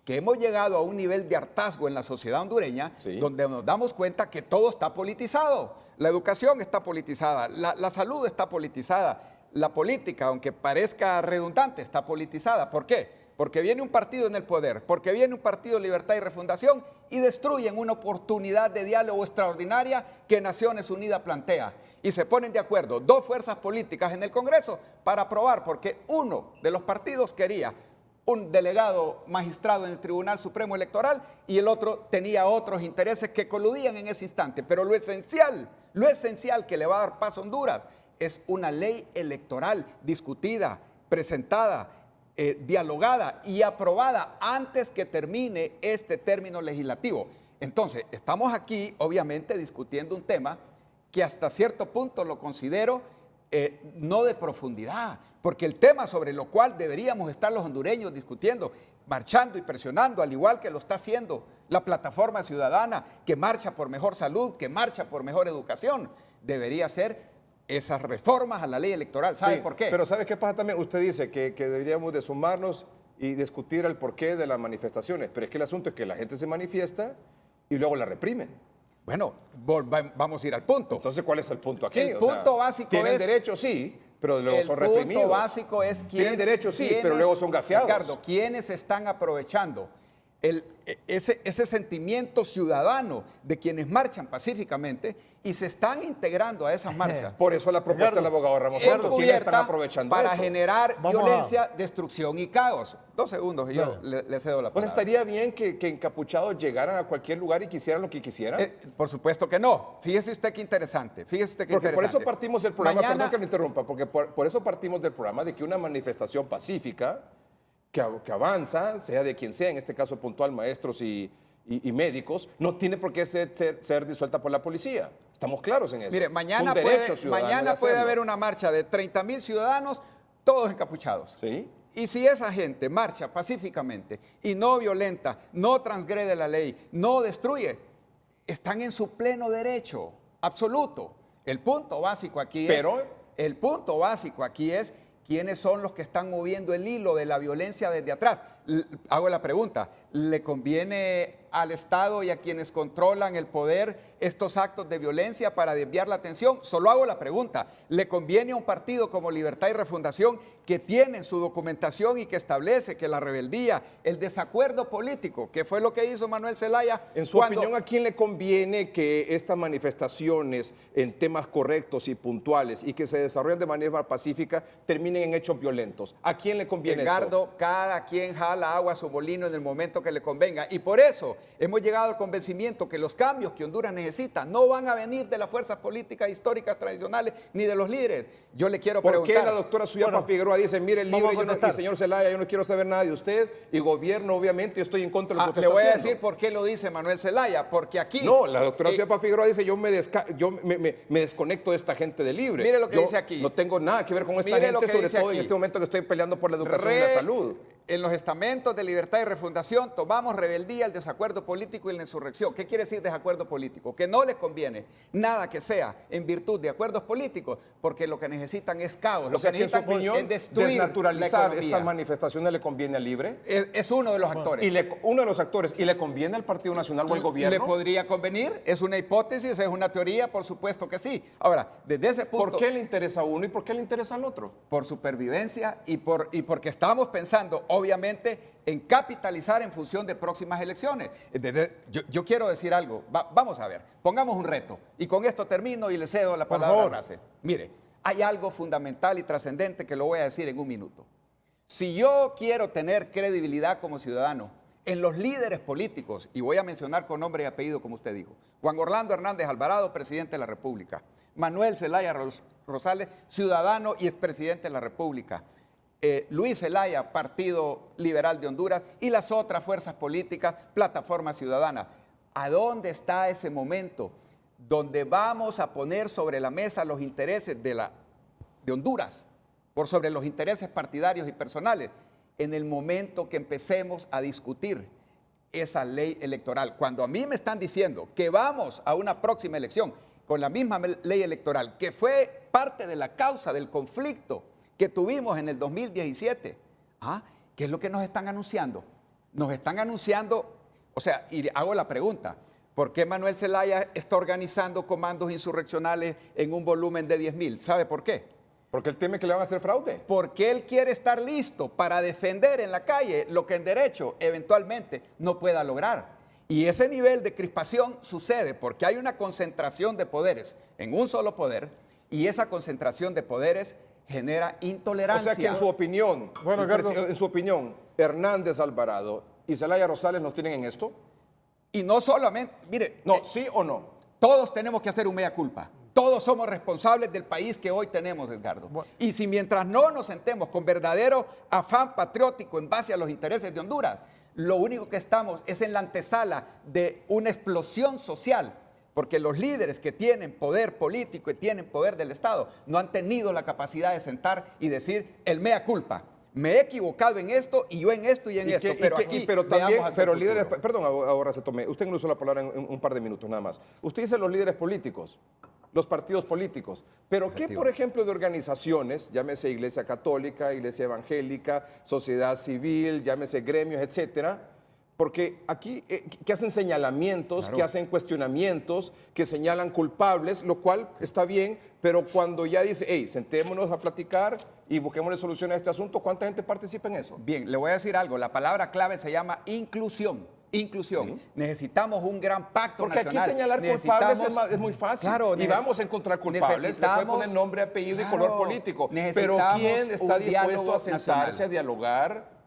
Que hemos llegado a un nivel de hartazgo en la sociedad hondureña, Sí. donde nos damos cuenta que todo está politizado. La educación está politizada, la salud está politizada, la política, aunque parezca redundante, está politizada. ¿Por qué? Porque viene un partido en el poder, porque viene un partido de Libertad y Refundación y destruyen una oportunidad de diálogo extraordinaria que Naciones Unidas plantea. Y se ponen de acuerdo 2 fuerzas políticas en el Congreso para aprobar, porque uno de los partidos quería un delegado magistrado en el Tribunal Supremo Electoral y el otro tenía otros intereses que coludían en ese instante. Pero lo esencial que le va a dar paz a Honduras es una ley electoral discutida, presentada, dialogada y aprobada antes que termine este término legislativo. Entonces, estamos aquí, obviamente, discutiendo un tema que hasta cierto punto lo considero no de profundidad, porque el tema sobre lo cual deberíamos estar los hondureños discutiendo, marchando y presionando, al igual que lo está haciendo la plataforma ciudadana, que marcha por mejor salud, que marcha por mejor educación, debería ser esas reformas a la ley electoral. ¿Sabe por qué? Pero ¿sabe qué pasa también? Usted dice que deberíamos de sumarnos y discutir el porqué de las manifestaciones, pero es que el asunto es que la gente se manifiesta y luego la reprimen. Bueno, vamos a ir al punto. Entonces, ¿cuál es el punto aquí? El punto básico tienen es... derecho, sí, pero luego son reprimidos. El punto básico es tienen derecho, sí, pero luego son gaseados. Ricardo, ¿quiénes están aprovechando ese sentimiento ciudadano de quienes marchan pacíficamente y se están integrando a esas marchas? Por eso la propuesta del abogado Ramos Soto, ¿quiénes están aprovechando para eso? generar violencia, destrucción y caos. 2 segundos y yo le cedo la palabra. Pues estaría bien que encapuchados llegaran a cualquier lugar y quisieran lo que quisieran. Por supuesto que no. Fíjese usted qué interesante. Porque por eso partimos del programa, Mañana, perdón que lo interrumpa, porque por eso partimos del programa de que una manifestación pacífica que avanza, sea de quien sea, en este caso puntual, maestros y médicos, no tiene por qué ser disuelta por la policía. Estamos claros en eso. Mire, mañana puede haber una marcha de 30,000 ciudadanos, todos encapuchados. ¿Sí? Y si esa gente marcha pacíficamente y no violenta, no transgrede la ley, no destruye, están en su pleno derecho, absoluto. El punto básico aquí es quiénes son los que están moviendo el hilo de la violencia desde atrás. Hago la pregunta, ¿le conviene al Estado y a quienes controlan el poder estos actos de violencia para desviar la atención? Solo hago la pregunta, ¿le conviene a un partido como Libertad y Refundación que tiene en su documentación y que establece que la rebeldía, el desacuerdo político, que fue lo que hizo Manuel Zelaya? En su opinión, ¿a quién le conviene que estas manifestaciones en temas correctos y puntuales y que se desarrollen de manera pacífica terminen en hechos violentos? ¿A quién le conviene Edgardo, esto? cada quien jala agua a su molino en el momento que le convenga. Y por eso hemos llegado al convencimiento que los cambios que Honduras necesita no van a venir de las fuerzas políticas históricas tradicionales ni de los líderes. Yo le quiero preguntar. ¿Por qué la doctora Suyapa Figueroa dice, mire, el libre, y señor Zelaya, yo no quiero saber nada de usted, y gobierno, obviamente, yo estoy en contra de lo que usted le voy está a haciendo? decir por qué lo dice Manuel Zelaya, porque aquí... No, la doctora Suyapa Figueroa dice, yo me desconecto de esta gente de libre. Mire lo que dice aquí. No tengo nada que ver con esta gente, sobre todo en este momento que estoy peleando por la educación y la salud. En los estamentos de Libertad y Refundación tomamos rebeldía, el desacuerdo político y la insurrección. ¿Qué quiere decir desacuerdo político? Que no les conviene nada que sea en virtud de acuerdos políticos, porque lo que necesitan es caos. O sea, que en su opinión, es destruir desnaturalizar estas manifestaciones le conviene al libre. Es uno de los actores. Uno de los actores. ¿Y le conviene al Partido Nacional o al gobierno? ¿Le podría convenir? ¿Es una hipótesis? ¿Es una teoría? Por supuesto que sí. Ahora, desde ese punto... ¿Por qué le interesa a uno y por qué le interesa al otro? Por supervivencia y porque estamos pensando, obviamente, en capitalizar en función de próximas elecciones. Yo quiero decir algo. Vamos a ver. Pongamos un reto. Y con esto termino y le cedo la palabra a Racel. Mire, hay algo fundamental y trascendente que lo voy a decir en un minuto. Si yo quiero tener credibilidad como ciudadano en los líderes políticos, y voy a mencionar con nombre y apellido como usted dijo, Juan Orlando Hernández Alvarado, presidente de la República, Manuel Zelaya Rosales, ciudadano y expresidente de la República, Luis Zelaya, Partido Liberal de Honduras, y las otras fuerzas políticas, Plataforma Ciudadana. ¿A dónde está ese momento donde vamos a poner sobre la mesa los intereses de Honduras por sobre los intereses partidarios y personales? En el momento que empecemos a discutir esa ley electoral. Cuando a mí me están diciendo que vamos a una próxima elección con la misma ley electoral, que fue parte de la causa del conflicto que tuvimos en el 2017, ¿qué es lo que nos están anunciando? Nos están anunciando, o sea, y hago la pregunta, ¿por qué Manuel Zelaya está organizando comandos insurreccionales en un volumen de 10,000? ¿Sabe por qué? Porque él teme que le van a hacer fraude. Porque él quiere estar listo para defender en la calle lo que en derecho eventualmente no pueda lograr. Y ese nivel de crispación sucede porque hay una concentración de poderes en un solo poder, y esa concentración de poderes genera intolerancia. O sea que en su opinión, Hernández Alvarado y Zelaya Rosales nos tienen en esto. Y no solamente, mire. No, ¿sí o no? Todos tenemos que hacer un mea culpa. Todos somos responsables del país que hoy tenemos, Edgardo. Bueno. Y si mientras no nos sentemos con verdadero afán patriótico en base a los intereses de Honduras, lo único que estamos es en la antesala de una explosión social porque los líderes que tienen poder político y tienen poder del Estado no han tenido la capacidad de sentar y decir el mea culpa. Me he equivocado en esto y yo en esto y en esto, pero aquí pero también, veamos hacia el líderes, futuro. perdón, ahora se tome, usted no usó la palabra en un par de minutos nada más. Usted dice los líderes políticos, los partidos políticos, pero ¿qué, por ejemplo, de organizaciones, llámese Iglesia Católica, Iglesia Evangélica, sociedad civil, llámese gremios, etcétera? Porque aquí que hacen señalamientos, Claro. que hacen cuestionamientos, que señalan culpables, lo cual está bien, pero cuando ya dice, hey, sentémonos a platicar y busquémosle solución a este asunto, ¿cuánta gente participa en eso? Bien, le voy a decir algo, la palabra clave se llama inclusión. Inclusión. Sí. Necesitamos un gran pacto Porque nacional. aquí señalar culpables es muy fácil. Claro, y vamos a encontrar culpables. Le puede poner nombre, apellido y color político. Pero ¿quién está dispuesto a sentarse a dialogar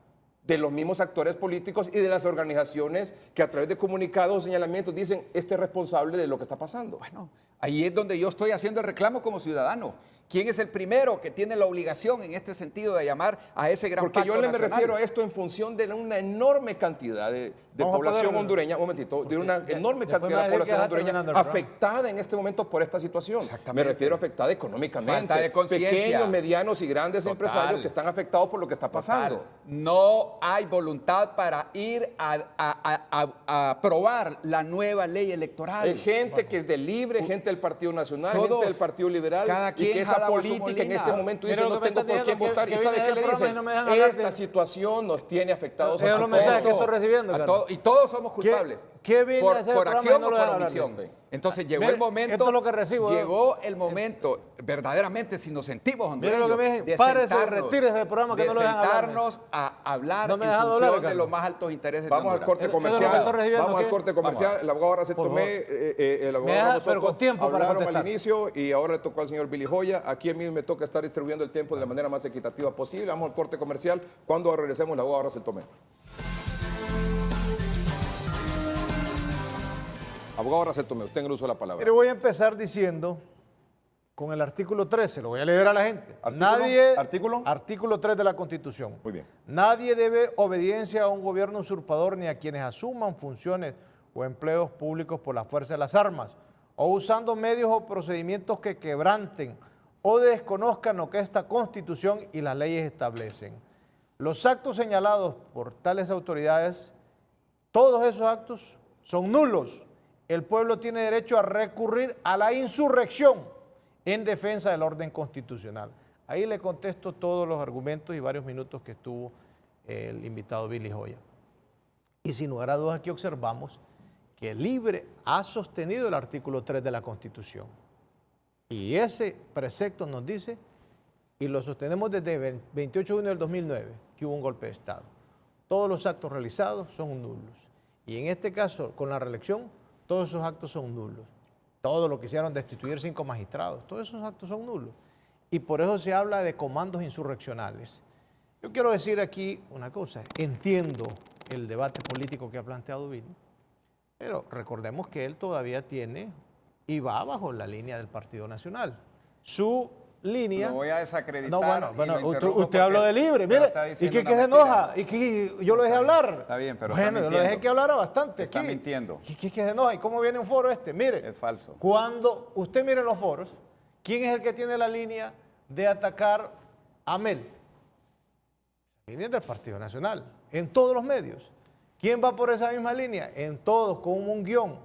de los mismos actores políticos y de las organizaciones que a través de comunicados o señalamientos dicen este es responsable de lo que está pasando? Bueno, ahí es donde yo estoy haciendo el reclamo como ciudadano. ¿Quién es el primero que tiene la obligación en este sentido de llamar a ese gran Porque pacto yo me nacional? refiero a esto en función de una enorme cantidad de población hondureña, un momentito, de una enorme después cantidad de me va a decir que población está hondureña terminando el programa. afectada en este momento por esta situación. Exactamente. Me refiero a afectada económicamente. Falta de conciencia. Pequeños, medianos y grandes Total. empresarios que están afectados por lo que está pasando. Total. No hay voluntad para ir a aprobar la nueva ley electoral. Hay gente que es del Libre, gente del Partido Nacional, Todos, gente del Partido Liberal, cada y quien que esa jala por su política en molina. este momento dice Mira lo no que me tengo están por qué diciendo, votar. que ¿Y sabe viene qué del le programa y dicen? no me dejan hablar Esta de- situación nos tiene afectados Esos a son los mensajes que todos. estoy recibiendo, A Carlos. y todos somos culpables. qué viene por a hacer el por programa acción y no o lo por dejan omisión. hablar? Entonces llegó Mire, el momento. esto es lo que recibo. Llegó el momento, verdaderamente, si nos sentimos Mire hondureños, lo que me dicen, de párese, sentarnos, retírese del programa que de no lo dejan hablar. sentarnos a hablar No me en dejan hablar, función de Carlos. los más altos intereses de Vamos al Honduras. corte Eso es lo que comercial. estoy recibiendo, Vamos al ¿qué? corte comercial. El abogado ahora se Por tomé, favor. el abogado Me deja, Ramos pero Soto con tiempo para hablaron contestar. al inicio y ahora le tocó al señor Billy Joya. Aquí a mí me toca estar distribuyendo el tiempo de la manera más equitativa posible. Vamos al corte comercial. Cuando regresemos, el abogado ahora se tomé. Abogado ahora se tomé. Usted en el uso de la palabra. Mire, voy a empezar diciendo con el artículo 13, lo voy a leer a la gente. ¿Artículo? Artículo 3 de la Constitución. Muy bien. Nadie debe obediencia a un gobierno usurpador ni a quienes asuman funciones o empleos públicos por la fuerza de las armas o usando medios o procedimientos que quebranten o desconozcan lo que esta Constitución y las leyes establecen. Los actos señalados por tales autoridades, todos esos actos son nulos. El pueblo tiene derecho a recurrir a la insurrección en defensa del orden constitucional. Ahí le contesto todos los argumentos y varios minutos que estuvo el invitado Billy Joya. Y sin lugar a dudas aquí observamos que el Libre ha sostenido el artículo 3 de la Constitución. Y ese precepto nos dice, y lo sostenemos desde el 28 de junio del 2009, que hubo un golpe de Estado. Todos los actos realizados son nulos. Y en este caso, con la reelección, todos esos actos son nulos. Todo lo que hicieron destituir 5 magistrados, todos esos actos son nulos. Y por eso se habla de comandos insurreccionales. Yo quiero decir aquí una cosa, entiendo el debate político que ha planteado Billy, pero recordemos que él todavía tiene y va bajo la línea del Partido Nacional. Su línea... Lo voy a desacreditar. No, bueno, y bueno, lo interrumpo usted habló porque de Libre, pero mire, está y diciendo que una se mentira. enoja, y que yo lo dejé hablar. Está bien, pero bueno, está yo lo dejé mintiendo. que hablara bastante Está aquí. mintiendo. Y que se enoja, ¿y cómo viene un foro este? Mire, Es falso. cuando usted mire los foros, ¿quién es el que tiene la línea de atacar a Mel? La línea del Partido Nacional, en todos los medios. ¿Quién va por esa misma línea? En todos, con un guión.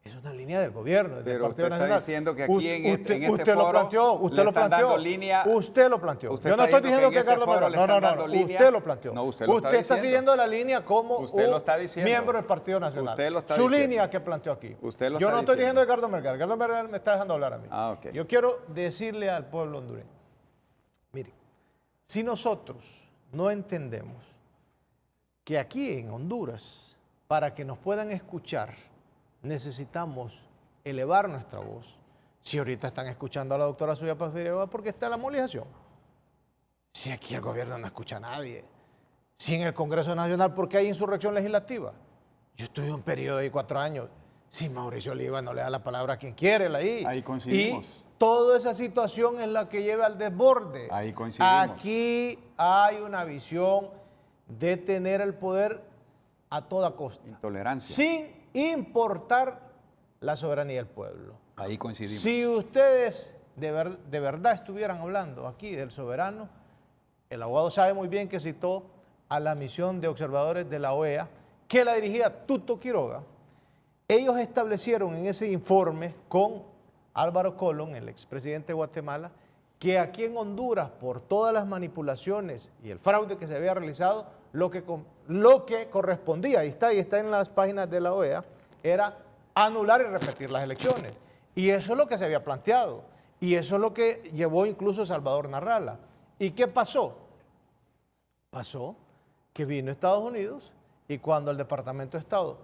Es una línea del gobierno, del Pero Partido usted está Nacional. diciendo que aquí en este usted lo foro planteó, usted le lo están planteó. dando línea. Usted lo planteó. Usted Yo no está estoy diciendo diciendo que que en Carlos este foro Mercado. le No, están no, dando no. línea. Usted lo planteó. No, usted lo está está diciendo. siguiendo la línea como Usted un lo está diciendo. miembro del Partido Nacional. Usted lo está Su diciendo. línea que planteó aquí. Usted lo Yo está no estoy diciendo. diciendo de Ricardo Mercado. Ricardo Mercado me está dejando hablar a mí. Ah, ok. Yo quiero decirle al pueblo hondureño, mire, si nosotros no entendemos que aquí en Honduras, para que nos puedan escuchar, necesitamos elevar nuestra voz. Si ahorita están escuchando a la doctora Suyapa Figueroa porque está la movilización. Si aquí el gobierno no escucha a nadie. Si en el Congreso Nacional porque hay insurrección legislativa. Yo estuve en un periodo de 4 años. Si Mauricio Oliva no le da la palabra a quien quiere, Ahí coincidimos. Y toda esa situación es la que lleva al desborde. Ahí coincidimos. Aquí hay una visión de tener el poder a toda costa, Intolerancia. sin importar la soberanía del pueblo. Ahí coincidimos. Si ustedes de verdad estuvieran hablando aquí del soberano, el abogado sabe muy bien que citó a la misión de observadores de la OEA, que la dirigía Tuto Quiroga. Ellos establecieron en ese informe con Álvaro Colón, el expresidente de Guatemala, que aquí en Honduras, por todas las manipulaciones y el fraude que se había realizado, lo que correspondía, y está en las páginas de la OEA, era anular y repetir las elecciones. Y eso es lo que se había planteado. Y eso es lo que llevó incluso Salvador Narrala. ¿Y qué pasó? Pasó que vino Estados Unidos y cuando el Departamento de Estado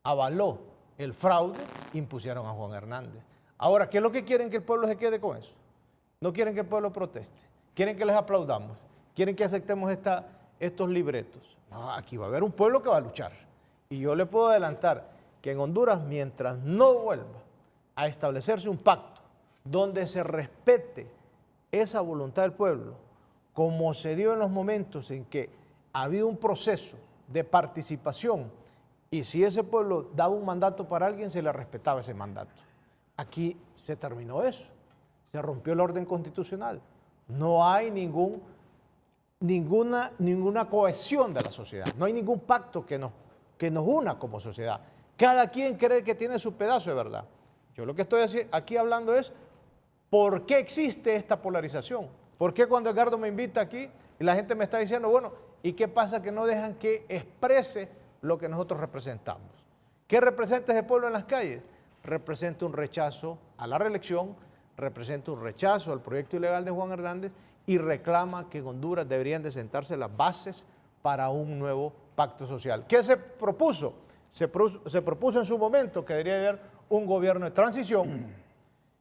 avaló el fraude, impusieron a Juan Hernández. Ahora, ¿qué es lo que quieren que el pueblo se quede con eso? No quieren que el pueblo proteste, quieren que les aplaudamos, quieren que aceptemos estos libretos. No, aquí va a haber un pueblo que va a luchar. Y yo le puedo adelantar que en Honduras, mientras no vuelva a establecerse un pacto donde se respete esa voluntad del pueblo, como se dio en los momentos en que había un proceso de participación y si ese pueblo daba un mandato para alguien, se le respetaba ese mandato. Aquí se terminó eso, se rompió el orden constitucional. No hay ninguna cohesión de la sociedad, no hay ningún pacto que nos una como sociedad. Cada quien cree que tiene su pedazo de verdad. Yo lo que estoy aquí hablando es por qué existe esta polarización. ¿Por qué cuando Edgardo me invita aquí y la gente me está diciendo, bueno, ¿y qué pasa que no dejan que exprese lo que nosotros representamos? ¿Qué representa ese pueblo en las calles? Representa un rechazo a la reelección, representa un rechazo al proyecto ilegal de Juan Hernández y reclama que en Honduras deberían de sentarse las bases para un nuevo pacto social. ¿Qué se propuso? Se propuso en su momento que debería haber un gobierno de transición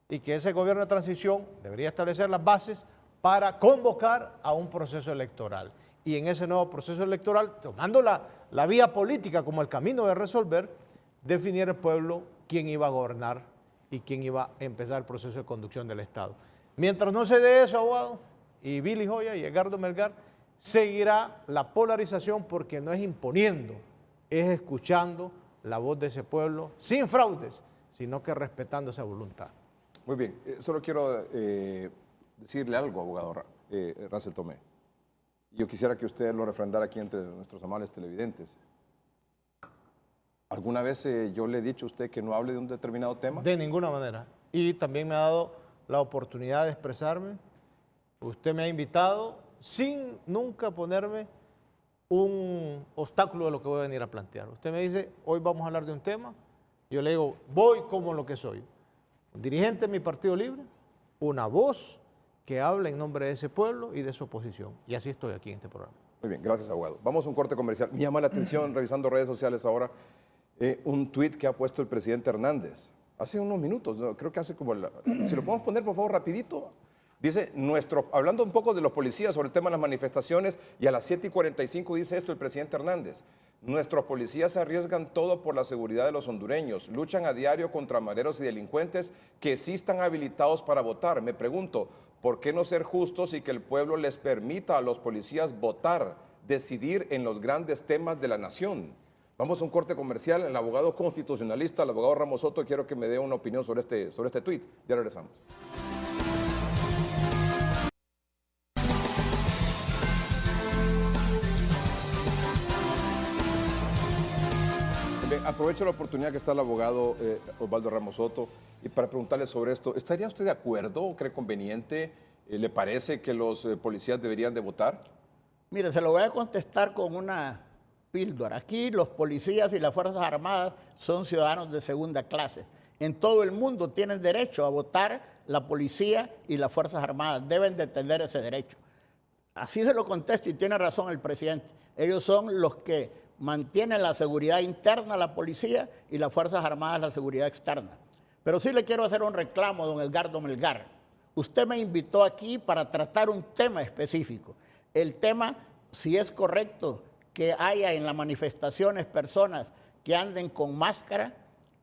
y que ese gobierno de transición debería establecer las bases para convocar a un proceso electoral. Y en ese nuevo proceso electoral, tomando la vía política como el camino de resolver, definir el pueblo quién iba a gobernar y quién iba a empezar el proceso de conducción del Estado. Mientras no se dé eso, abogado, y Billy Joya y Edgardo Melgar, seguirá la polarización porque no es imponiendo, es escuchando la voz de ese pueblo sin fraudes, sino que respetando esa voluntad. Muy bien, solo quiero decirle algo, abogado Russell Tomé. Yo quisiera que usted lo refrendara aquí entre nuestros amables televidentes. ¿Alguna vez yo le he dicho a usted que no hable de un determinado tema? De ninguna manera. Y también me ha dado la oportunidad de expresarme. Usted me ha invitado sin nunca ponerme un obstáculo de lo que voy a venir a plantear. Usted me dice, hoy vamos a hablar de un tema. Yo le digo, voy como lo que soy. Un dirigente de mi Partido Libre, una voz que habla en nombre de ese pueblo y de su oposición. Y así estoy aquí en este programa. Muy bien, gracias, abogado. Vamos a un corte comercial. Me llama la atención, revisando redes sociales ahora, un tuit que ha puesto el presidente Hernández. Hace unos minutos, ¿no? Creo que hace como... si lo podemos poner, por favor, rapidito. Dice, hablando un poco de los policías sobre el tema de las manifestaciones, y a las 7:45 dice esto el presidente Hernández. Nuestros policías arriesgan todo por la seguridad de los hondureños. Luchan a diario contra mareros y delincuentes que sí están habilitados para votar. Me pregunto, ¿por qué no ser justos y que el pueblo les permita a los policías votar, decidir en los grandes temas de la nación? Vamos a un corte comercial. El abogado constitucionalista, el abogado Ramos Soto, quiero que me dé una opinión sobre este tuit. Ya regresamos. Aprovecho la oportunidad que está el abogado Osvaldo Ramos Soto y para preguntarle sobre esto. ¿Estaría usted de acuerdo o cree conveniente? ¿Le parece que los policías deberían de votar? Mire, se lo voy a contestar con una píldora. Aquí los policías y las Fuerzas Armadas son ciudadanos de segunda clase. En todo el mundo tienen derecho a votar la policía y las Fuerzas Armadas. Deben de tener ese derecho. Así se lo contesto y tiene razón el presidente. Ellos son los que mantienen la seguridad interna, la policía, y las Fuerzas Armadas la seguridad externa. Pero sí le quiero hacer un reclamo, don Edgardo Melgar. Usted me invitó aquí para tratar un tema específico. El tema, si es correcto que haya en las manifestaciones personas que anden con máscara,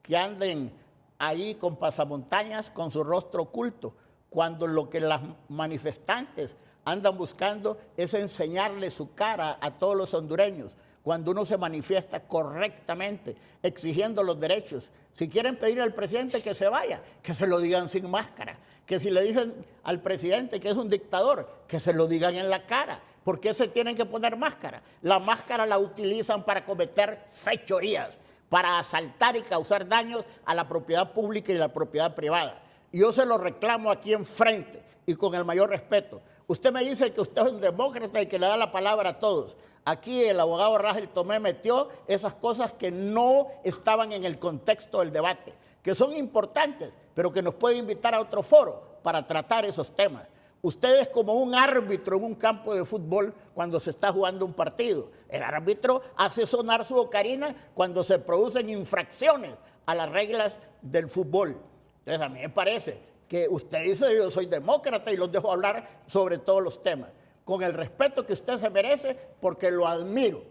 que anden ahí con pasamontañas, con su rostro oculto, cuando lo que las manifestantes andan buscando es enseñarle su cara a todos los hondureños. cuando uno se manifiesta correctamente, exigiendo los derechos. Si quieren pedirle al presidente que se vaya, que se lo digan sin máscara. Que si le dicen al presidente que es un dictador, que se lo digan en la cara. ¿Por qué se tienen que poner máscara? La máscara la utilizan para cometer fechorías, para asaltar y causar daños a la propiedad pública y la propiedad privada. Y yo se lo reclamo aquí enfrente y con el mayor respeto. Usted me dice que usted es un demócrata y que le da la palabra a todos. Aquí el abogado Rangel Tomé metió esas cosas que no estaban en el contexto del debate, que son importantes, pero que nos puede invitar a otro foro para tratar esos temas. Usted es como un árbitro en un campo de fútbol cuando se está jugando un partido. El árbitro hace sonar su ocarina cuando se producen infracciones a las reglas del fútbol. Entonces a mí me parece que usted dice yo soy demócrata y los dejo hablar sobre todos los temas, con el respeto que usted se merece porque lo admiro.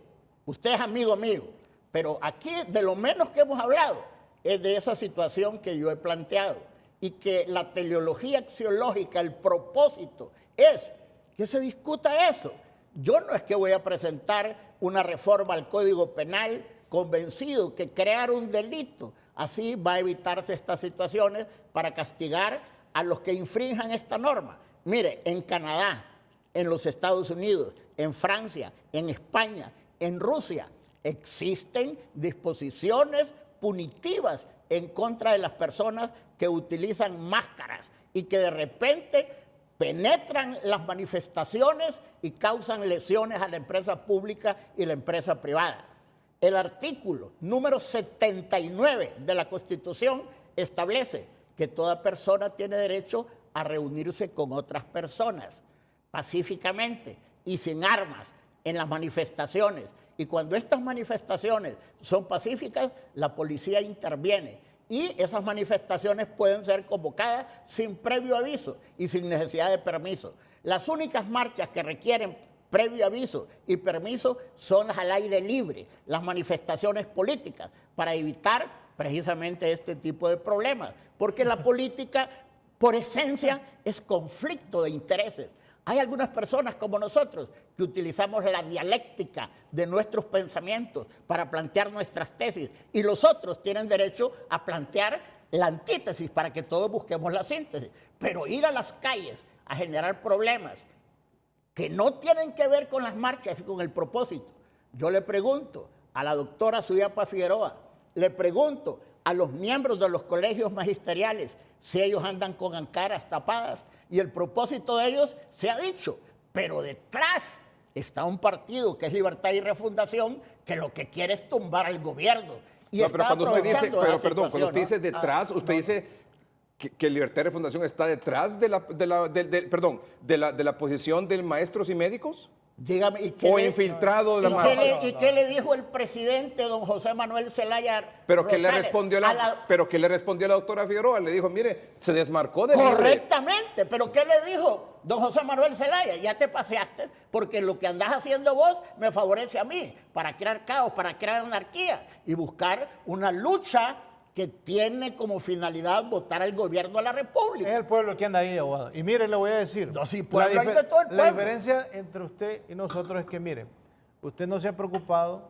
Usted es amigo mío, pero aquí de lo menos que hemos hablado es de esa situación que yo he planteado y que la teleología axiológica, el propósito es que se discuta eso. Yo no es que voy a presentar una reforma al Código Penal convencido que crear un delito así va a evitarse estas situaciones para castigar a los que infrinjan esta norma. Mire, en Canadá, en los Estados Unidos, en Francia, en España, en Rusia, existen disposiciones punitivas en contra de las personas que utilizan máscaras y que de repente penetran las manifestaciones y causan lesiones a la empresa pública y la empresa privada. El artículo número 79 de la Constitución establece que toda persona tiene derecho a reunirse con otras personas pacíficamente y sin armas en las manifestaciones. Y cuando estas manifestaciones son pacíficas, la policía interviene. Y esas manifestaciones pueden ser convocadas sin previo aviso y sin necesidad de permiso. Las únicas marchas que requieren previo aviso y permiso son las al aire libre, las manifestaciones políticas, para evitar precisamente este tipo de problemas. Porque la política, por esencia, es conflicto de intereses. Hay algunas personas como nosotros que utilizamos la dialéctica de nuestros pensamientos para plantear nuestras tesis y los otros tienen derecho a plantear la antítesis para que todos busquemos la síntesis. Pero ir a las calles a generar problemas que no tienen que ver con las marchas y con el propósito. Yo le pregunto a la doctora Suyapa Figueroa, le pregunto a los miembros de los colegios magisteriales si ellos andan con ancaras tapadas, y el propósito de ellos se ha dicho, pero detrás está un partido que es Libertad y Refundación que lo que quiere es tumbar al gobierno. Y no, pero cuando usted dice, cuando usted dice ¿no? detrás, usted dice que Libertad y Refundación está detrás de la posición de maestros y médicos. Dígame, ¿y o infiltrado de la mano. ¿Y qué le dijo el presidente, don José Manuel Zelaya? Pero ¿qué le respondió la doctora Figueroa? Le dijo, mire, se desmarcó de correctamente, pero ¿qué le dijo don José Manuel Zelaya? Ya te paseaste, porque lo que andás haciendo vos me favorece a mí, para crear caos, para crear anarquía y buscar una lucha que tiene como finalidad votar al gobierno de la República. Es el pueblo que anda ahí, abogado. Y mire, le voy a decir. No, sí, pueblo, hay de todo el pueblo. La diferencia entre usted y nosotros es que, mire, usted no se ha preocupado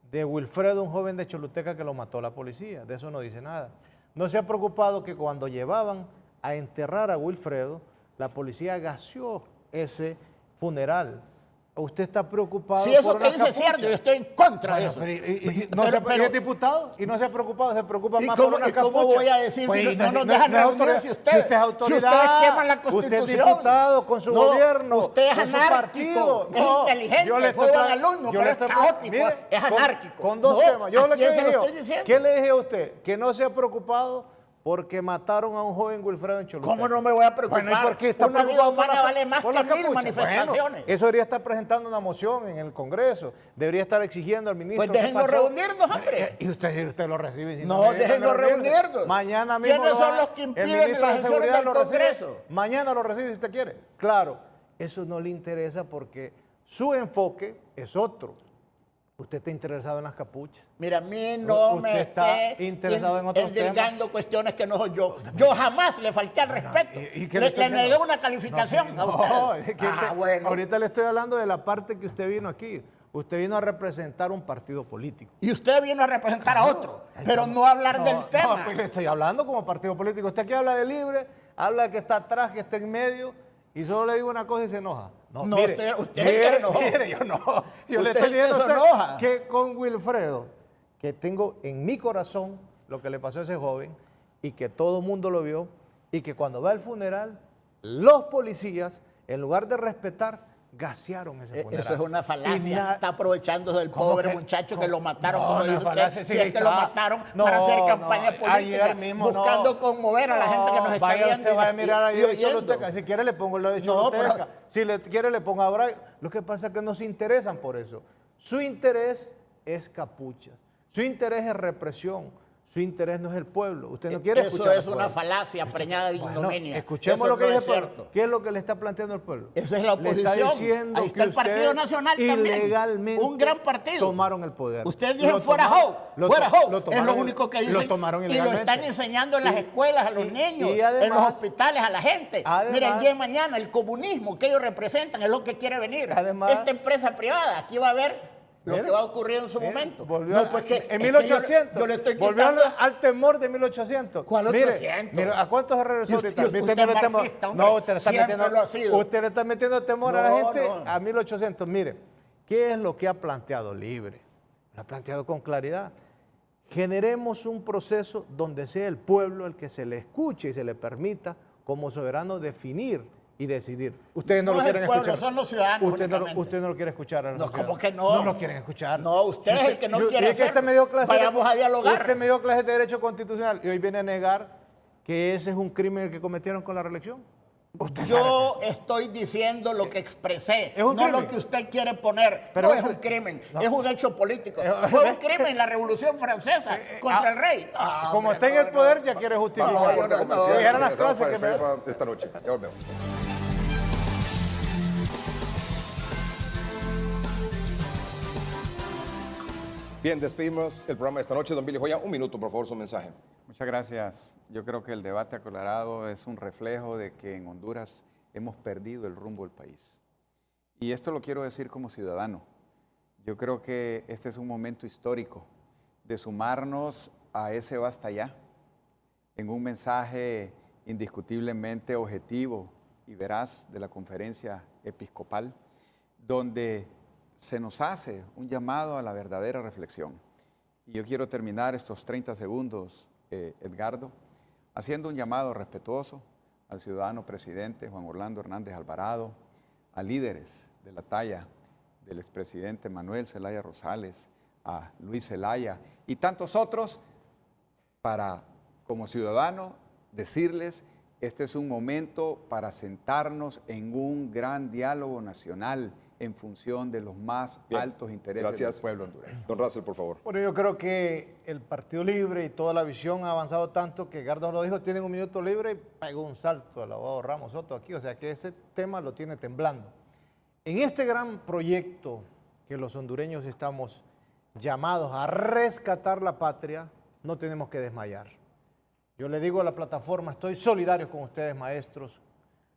de Wilfredo, un joven de Choluteca que lo mató la policía. De eso no dice nada. No se ha preocupado que cuando llevaban a enterrar a Wilfredo, la policía gaseó ese funeral. Usted está preocupado. Si eso que dice es cierto, yo estoy en contra de eso. Pero es diputado y no se ha preocupado, se preocupa más por una capucha. ¿Cómo voy a decir si no nos dejan reunirse ustedes? Si usted es autoridad, si ustedes queman la Constitución. Usted es diputado con su gobierno, usted es anárquico, es inteligente, fue buen alumno, pero es caótico, es anárquico. Con dos temas. Yo ¿qué le dije a usted? Que no se ha preocupado porque mataron a un joven Wilfredo en Choluteca. ¿Cómo no me voy a preocupar? Bueno, ¿y por qué está una vida humana vale más que 1000 manifestaciones. Bueno, eso debería estar presentando una moción en el Congreso. Debería estar exigiendo al ministro. Pues déjenlo reunirnos, hombre. Y usted lo recibe. No, déjenlo reunirnos. Mañana mismo. ¿Quiénes son los que impiden las sesiones del Congreso? Mañana lo recibe si usted quiere. Claro, eso no le interesa porque su enfoque es otro. Usted está interesado en las capuchas. Mira, a mí no me está interesado en otros temas. Cuestiones que no soy yo. Yo jamás le falté al respeto. Le negué una calificación a usted. Bueno. Ahorita le estoy hablando de la parte que usted vino aquí. Usted vino a representar un partido político. Y usted vino a representar a otro, pero no a hablar del tema. No, pues le estoy hablando como partido político. Usted aquí habla de libre, habla de que está atrás, que está en medio, y solo le digo una cosa y se enoja. No, usted es el que se enojó. Mire, yo no. Yo le Usted estoy diciendo a se usted enoja. que con Wilfredo, que tengo en mi corazón lo que le pasó a ese joven, y que todo el mundo lo vio, y que cuando va al funeral, los policías, en lugar de respetar, gasearon ese funeral. Eso es una falacia. Está aprovechándose del ¿Cómo pobre que? muchacho que lo mataron, No, como no dice es usted. falacia, Si sí, es que lo está. mataron No, para hacer no, campaña política, ayer mismo, buscando no. conmover a la gente que nos está vaya viendo usted va a mirar ahí en oyendo. Choluteca. Si quiere le pongo el de No, Choluteca. pero- Si le quiere le pongo a Bray. Lo que pasa es que no se interesan por eso. Su interés es capuchas. Su interés es represión. Su interés no es el pueblo. Usted no quiere escuchar Eso al es una pueblo. falla preñada de Bueno, ignominia. escuchemos Eso lo que no dice es el pueblo. cierto. ¿Qué es lo que le está planteando el pueblo? Esa es la Le está oposición. diciendo Ahí está que el Partido ustedes Nacional también. ilegalmente Un gran partido. tomaron el poder. Ustedes dijeron Lo fuera tomaron- Hope, lo fuera to- Hope. lo Es tomaron- lo único que dicen. Lo tomaron y lo ilegalmente. están enseñando en las escuelas a los niños, y además- en los hospitales a la gente. además- Miren, el día de mañana el comunismo que ellos representan es lo que quiere venir. Además- Esta empresa privada, aquí va a haber lo Mire, que va a ocurrir en su mire, momento. volvió No, a- pues que en es que 1800. yo le estoy volvió quitando. al temor de 1800. ¿Cuál 800? Mire, ¿a cuántos se regresó Y usted- ahorita? usted Metiéndole es temor. marxista, hombre. No, usted le está Siempre metiendo, lo ha sido. usted le está metiendo temor a la No, gente no. a 1800. Mire, ¿qué es lo que ha planteado Libre? Lo ha planteado con claridad. Generemos un proceso donde sea el pueblo el que se le escuche y se le permita como soberano definir y decidir. Ustedes no, No lo es el quieren pueblo, escuchar. son los ciudadanos Usted únicamente. no lo quiere escuchar. a los No, ciudadanos. ¿cómo que no? No lo quieren escuchar. No, usted es el que no Si quiere es que hacerlo. usted me dio clase Vayamos a dialogar. Usted me dio clases de Derecho Constitucional y hoy viene a negar que ese es un crimen el que cometieron con la reelección. Usted sabe. Yo estoy diciendo lo que expresé, Es un no crimen. lo que usted quiere poner. Pero no es es un un- crimen, no. es un hecho político. Fue un crimen la Revolución Francesa contra el rey. No, Como hombre, está en no, el poder, no. ya quiere Vamos a justificar. un corte no, comercial. no, si eran las Regresamos clases para que me- para esta noche. Ya volvemos. Bien, despedimos el programa de esta noche. Don Billy Joya, un minuto, por favor, su mensaje. Muchas gracias. Yo creo que el debate aclarado es un reflejo de que en Honduras hemos perdido el rumbo del país. Y esto lo quiero decir como ciudadano. Yo creo que este es un momento histórico de sumarnos a ese basta ya, en un mensaje indiscutiblemente objetivo y veraz de la conferencia episcopal, donde se nos hace un llamado a la verdadera reflexión. Y yo quiero terminar estos 30 segundos, Edgardo, haciendo un llamado respetuoso al ciudadano presidente Juan Orlando Hernández Alvarado, a líderes de la talla del expresidente Manuel Zelaya Rosales, a Luis Zelaya y tantos otros, para, como ciudadano, decirles, este es un momento para sentarnos en un gran diálogo nacional en función de los más Bien, altos intereses gracias. del pueblo hondureño. Don Russell, por favor. Bueno, yo creo que el Partido Libre y toda la visión ha avanzado tanto que Gardo lo dijo, tienen un minuto libre y pegó un salto el abogado Ramos Soto aquí, o sea que ese tema lo tiene temblando. En este gran proyecto que los hondureños estamos llamados a rescatar la patria, no tenemos que desmayar. Yo le digo a la plataforma, estoy solidario con ustedes maestros,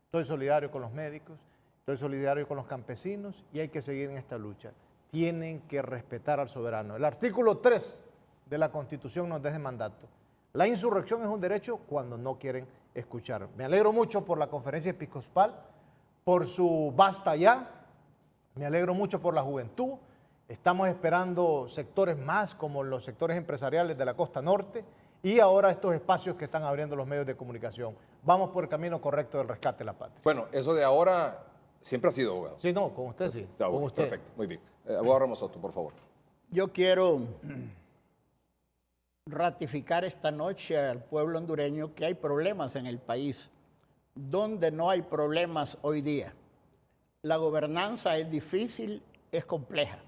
estoy solidario con los médicos, estoy solidario con los campesinos y hay que seguir en esta lucha. Tienen que respetar al soberano. El artículo 3 de la Constitución nos da ese mandato. La insurrección es un derecho cuando no quieren escuchar. Me alegro mucho por la conferencia episcopal, por su basta ya. Me alegro mucho por la juventud. Estamos esperando sectores más como los sectores empresariales de la costa norte y ahora estos espacios que están abriendo los medios de comunicación. Vamos por el camino correcto del rescate de la patria. Bueno, eso de ahora siempre ha sido, abogado. Sí, no, con usted sí. Está Con bueno, usted. perfecto, muy bien. Abogado Ramos Soto, por favor. Yo quiero ratificar esta noche al pueblo hondureño que hay problemas en el país. Donde no hay problemas hoy día. La gobernanza es difícil, es compleja,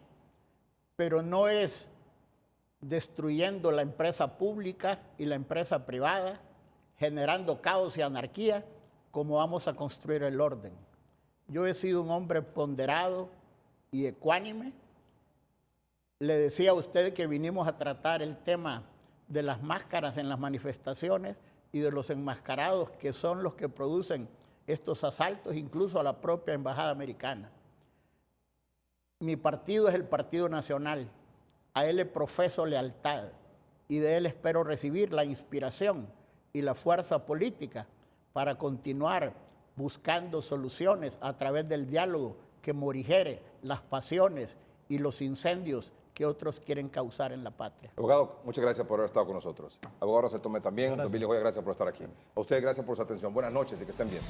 pero no es destruyendo la empresa pública y la empresa privada, generando caos y anarquía, como vamos a construir el orden. Yo he sido un hombre ponderado y ecuánime. Le decía a usted que vinimos a tratar el tema de las máscaras en las manifestaciones y de los enmascarados que son los que producen estos asaltos, incluso a la propia embajada americana. Mi partido es el Partido Nacional. A él le profeso lealtad y de él espero recibir la inspiración y la fuerza política para continuar buscando soluciones a través del diálogo que morigere las pasiones y los incendios que otros quieren causar en la patria. Abogado, muchas gracias por haber estado con nosotros. Abogado José Tomé también. Gracias. Don Billy Joya, gracias por estar aquí. A ustedes gracias por su atención. Buenas noches y que estén bien.